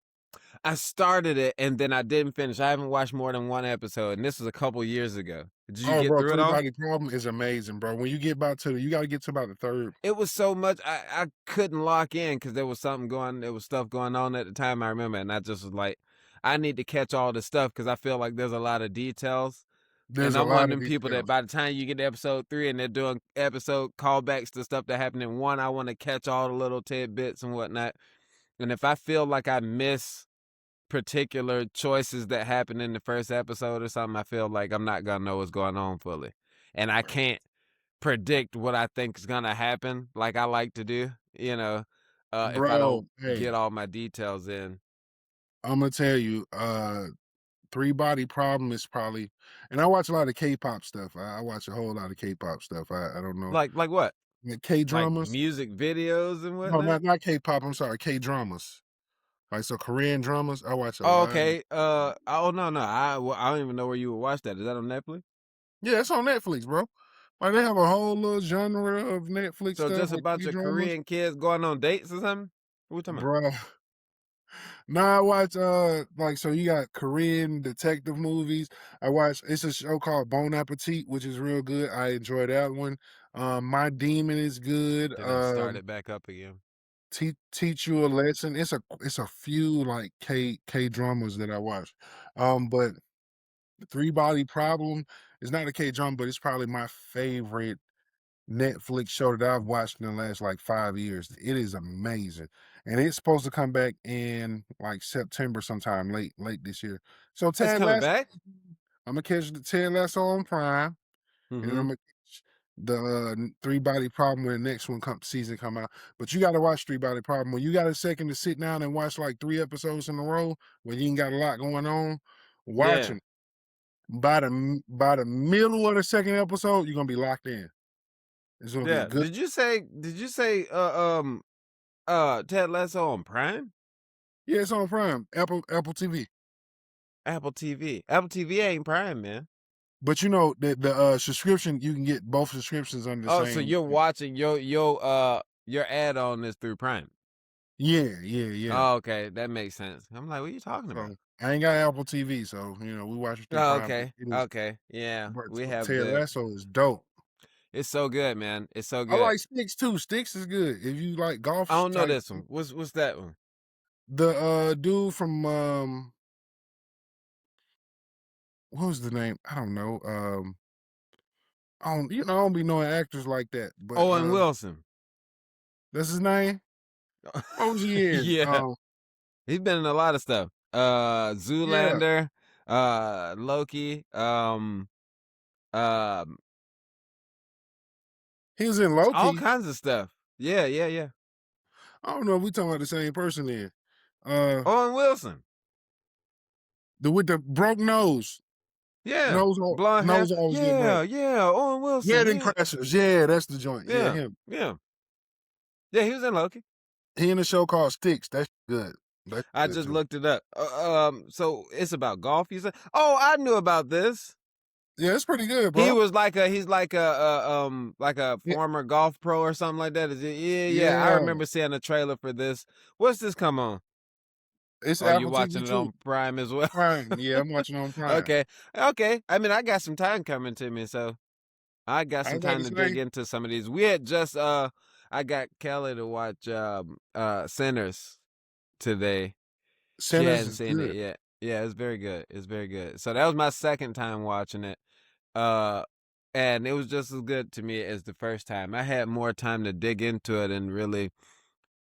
I started it and then I didn't finish. I haven't watched more than one episode, and this was a couple years ago. Did you Oh, get bro, through it Three all? Body Problem is amazing, bro. When you get about to you gotta get to about the 3rd. It was so much I couldn't lock in because there was stuff going on at the time I remember, and I just was like, I need to catch all the stuff because I feel like there's a lot of details. There's And a I'm one lot of of them people that details. by the time you get to episode 3 and they're doing episode callbacks to stuff that happened in one, I want to catch all the little tidbits and whatnot. And if I feel like I miss particular choices that happened in the first episode or something, I feel like I'm not gonna know what's going on fully. And I can't predict what I think is gonna happen like I like to do, if I don't Bro, hey, get all my details in. Imma tell you, Three Body Problem is probably and I watch a lot of K-pop stuff. I watch a whole lot of K-pop stuff. I don't know. Like what? Like Like K-dramas? music videos and No, whatnot? not K-pop, I'm sorry, K-dramas. Like, so Korean dramas, I watch a Oh, lot of okay. Oh no, no. I don't even know where you would watch that. Is that on Netflix? yeah, it's on Netflix, bro. Like, they have a whole little genre of Netflix So stuff, just a like bunch of K-dramas. Korean kids going on dates or something? What we talking about? Bruh. Nah, I watch, like, so you got Korean detective movies. I watch it's a show called Bon Appetit, which is real good. I enjoy that one. My Demon is good. Then I start it back up again. Teach You a Lesson. It's a few, like, K-dramas that I watch. But Three Body Problem is not a K-drama, but it's probably my favorite Netflix show that I've watched in the last, like, 5 years. It is amazing, and it's supposed to come back in, like, September sometime late this year. So It's Ted coming Lasso back? Imma catch the Ted Lasso on Prime, and then Mm-hmm. Imma catch the, Three Body Problem when the next season come out. But you gotta watch Three Body Problem. When you got a second to sit down and watch, like, 3 episodes in a row, when you ain't got a lot going on, watch Yeah. 'em. By the middle of the second episode, you're gonna be locked in. It's gonna be Yeah. good. Did you say Ted Lasso on Prime? Yeah, it's on Prime, Apple TV. Apple TV. Apple TV ain't Prime, man. But you know the subscription, you can get both subscriptions under the Oh, so same. you're watching your add on this through Prime. Yeah, yeah, yeah. Oh, okay, that makes sense. I'm like, what are you talking about? So I ain't got Apple TV, so we watch it through Oh, Prime. okay. It is, Okay. Yeah. but We have Ted the Lasso is dope. It's so good, man. It's so I good. like Sticks too. Sticks is good if you like golf I don't know type. this one. What's that one? The dude from what was the name? I don't know. I don't be knowing actors like that, but Owen Wilson. that's his name. What was he in? Yeah, he's been in a lot of stuff. Yeah, Zoolander, Loki, um, he was in all Loki. kinds of stuff. Yeah, yeah, yeah. I don't know if we talking about the same person then. Uh, Owen Wilson. the with the broke nose, Yeah, blonde hair. nose always get broke. Yeah, yeah. Owen Wilson. Wedding Yeah, Crashers. Yeah, that's the joint. Yeah, yeah, him. yeah, yeah. He was in Loki. He in a show called Sticks. That's good. That's I good just too. looked it up. So it's about golf. You said? Oh, I knew about this. Yeah, it's pretty good, bro. He's like a Yeah, former golf pro or something like that. Is it? Yeah, yeah. I yeah. remember seeing a trailer for this. What's this come on? It's Oh, you Apple watching TV it too. on Prime as well? Prime. Yeah, I'm watching on Prime. Okay, okay. I mean, I got some time coming to me, so I got I some was about to time to dig say into some of these. We had just I got Kelly to watch Sinners today. She Sinners hadn't is seen it good, yet. Yeah, it's very good. It's very good. So that was my second time watching it. Uh and it was just as good to me as the first time. I had more time to dig into it and really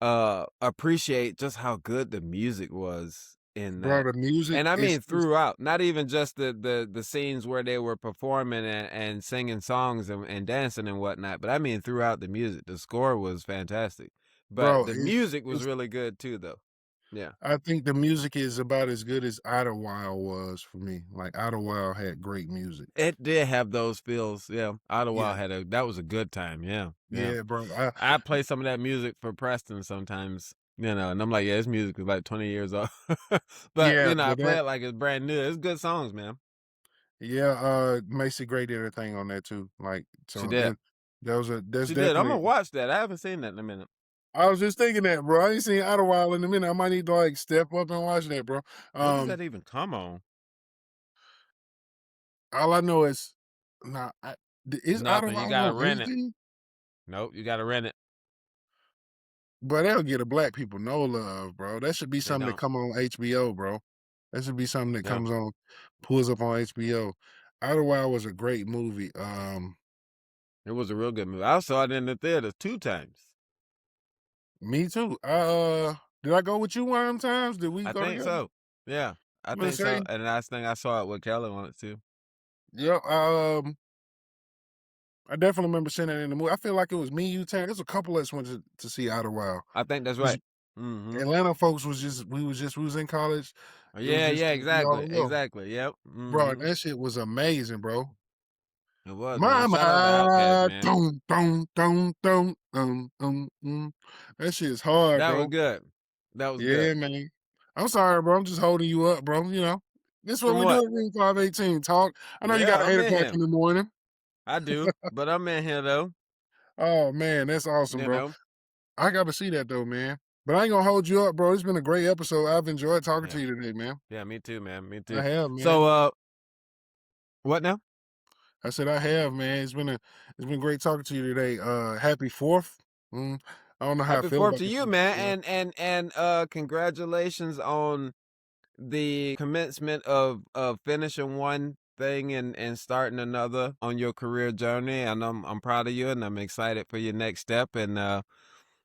appreciate just how good the music was in bro. that. The music And I mean is throughout, not even just the scenes where they were performing and singing songs and dancing and whatnot, but I mean throughout the music. The score was fantastic. But bro. the music was It's really good too though. Yeah. I think the music is about as good as Idlewild was for me. Like Idlewild had great music. It did have those feels, yeah. Yeah, Ottawa had a that was a good time, yeah, yeah. yeah, bro. I play some of that music for Preston sometimes, and I'm like, yeah, this music is like 20 years old. But, Yeah, I but play that it like it's brand new. It's good songs, man. yeah, Macy Gray did her thing on that too. Like She so, did. and that's She did. Imma definitely. watch that. I haven't seen that in a minute. I was just thinking that, bro. I ain't seen Idlewild in a minute. I might need to like step up and watch that, bro. What does Um, that even come on? all I know is, nah, is Nothing. You Idlewild gotta on rent it. anything? Nope, you gotta rent it. But they'll get a black people no love, bro. That should be They something that don't. come on HBO, bro. That should be something that Yeah. comes on, pulls up on HBO. Idlewild was a great movie. It was a real good movie. I saw it in the theater 2 times. Me too. Did I go with you one of them times? Did we I go think together? so. Yeah, I I'm gonna think so, say, and last thing I saw it with Kelly on it too. yeah. I definitely remember seeing that in the movie. I feel like it was me, you, Terrence. There's a couple of us went to see Idlewild. I think that's 'Cause right. Mhm. Atlanta folks we was in college. It was Yeah, just yeah, we exactly, all go. exactly, yep, Bro, mhm. that shit was amazing, bro. It was, man. Shout out to Outkast, Mama, man. dum, dum, dum, dum, that shit is hard, That was bro. good. That was Yeah, good. man. I'm sorry, bro. I'm just holding you up, bro. This is what From we do what? at Room 518 talk. I know you got Yeah, an I'm 8 in o'clock here. in the morning. I do, but I'm in here though, Oh, man, that's awesome, you bro. know? I got to see that, though, man. But I ain't gonna hold you up, bro. It's been a great episode. I've enjoyed talking to Yeah. you today, man. Yeah, me too, man, me I too. have, So, man. what now? I said I have, man. It's been great talking to you today. Happy 4th. Mm, I don't know how I Happy feel 4th about to the you, 4th. man, Yeah. and congratulations on the commencement of finishing one thing and starting another on your career journey, and I'm proud of you, and I'm excited for your next step, and,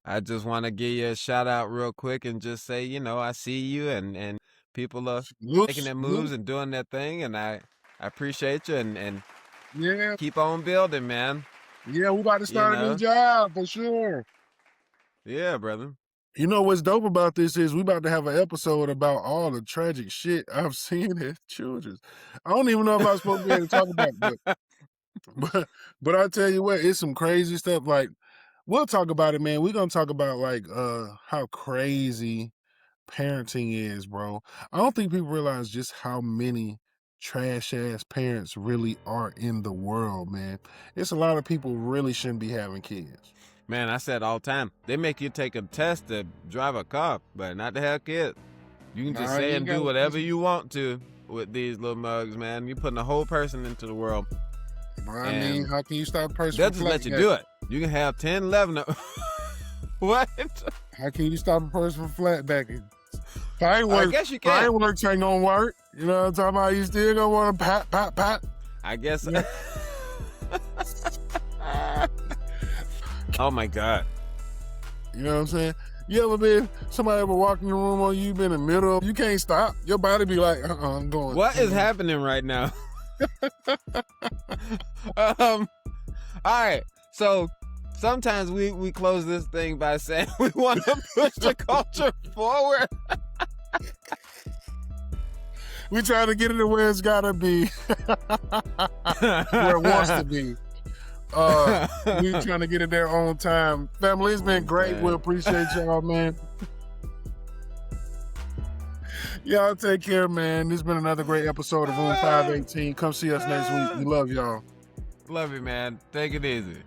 I just wanna give you a shout out real quick and just say, I see you and people are making Salute, their moves salute. and doing their thing, and I appreciate you and Yeah. keep on building, man, Yeah, we about to you start a new know? job for sure. Yeah, brother. You know what's dope about this is we about to have an episode about all the tragic shit I've seen as children. I don't even know if I was supposed to be able to talk about it, but I tell you what, it's some crazy stuff. Like we'll talk about it, man. We're gonna talk about like how crazy parenting is, bro. I don't think people realize just how many trash ass parents really are in the world, man. It's a lot of people really shouldn't be having kids. Man, I said all the time, they make you take a test to drive a car, but not to have kids. You can just Nah, say you and got do to whatever you want to with these little mugs, man. You're putting a whole person into the world. I mean, and how can you stop a person they'll from just let you flatbacking? do it. You can have 10, 11. What? How can you stop a person from flatbacking? I guess you can. Fireworks ain't gonna work. You know what I'm talking about? You still gonna want to pat, pat, pat. I guess. Yeah. Oh my God. You know what I'm saying? You ever been, somebody ever walked in the room on you, been in the middle, you can't stop. Your body be like, I'm going. What is happening right now? All right. So sometimes we close this thing by saying we want to push the culture forward. We trying to get it to where it's gotta be, where it wants to be. We trying to get it there on time. Family, it's been great. Okay. We appreciate y'all, man. Y'all take care, man. This has been another great episode of Room 518. Come see us next week. We love y'all. Love you, man. Take it easy.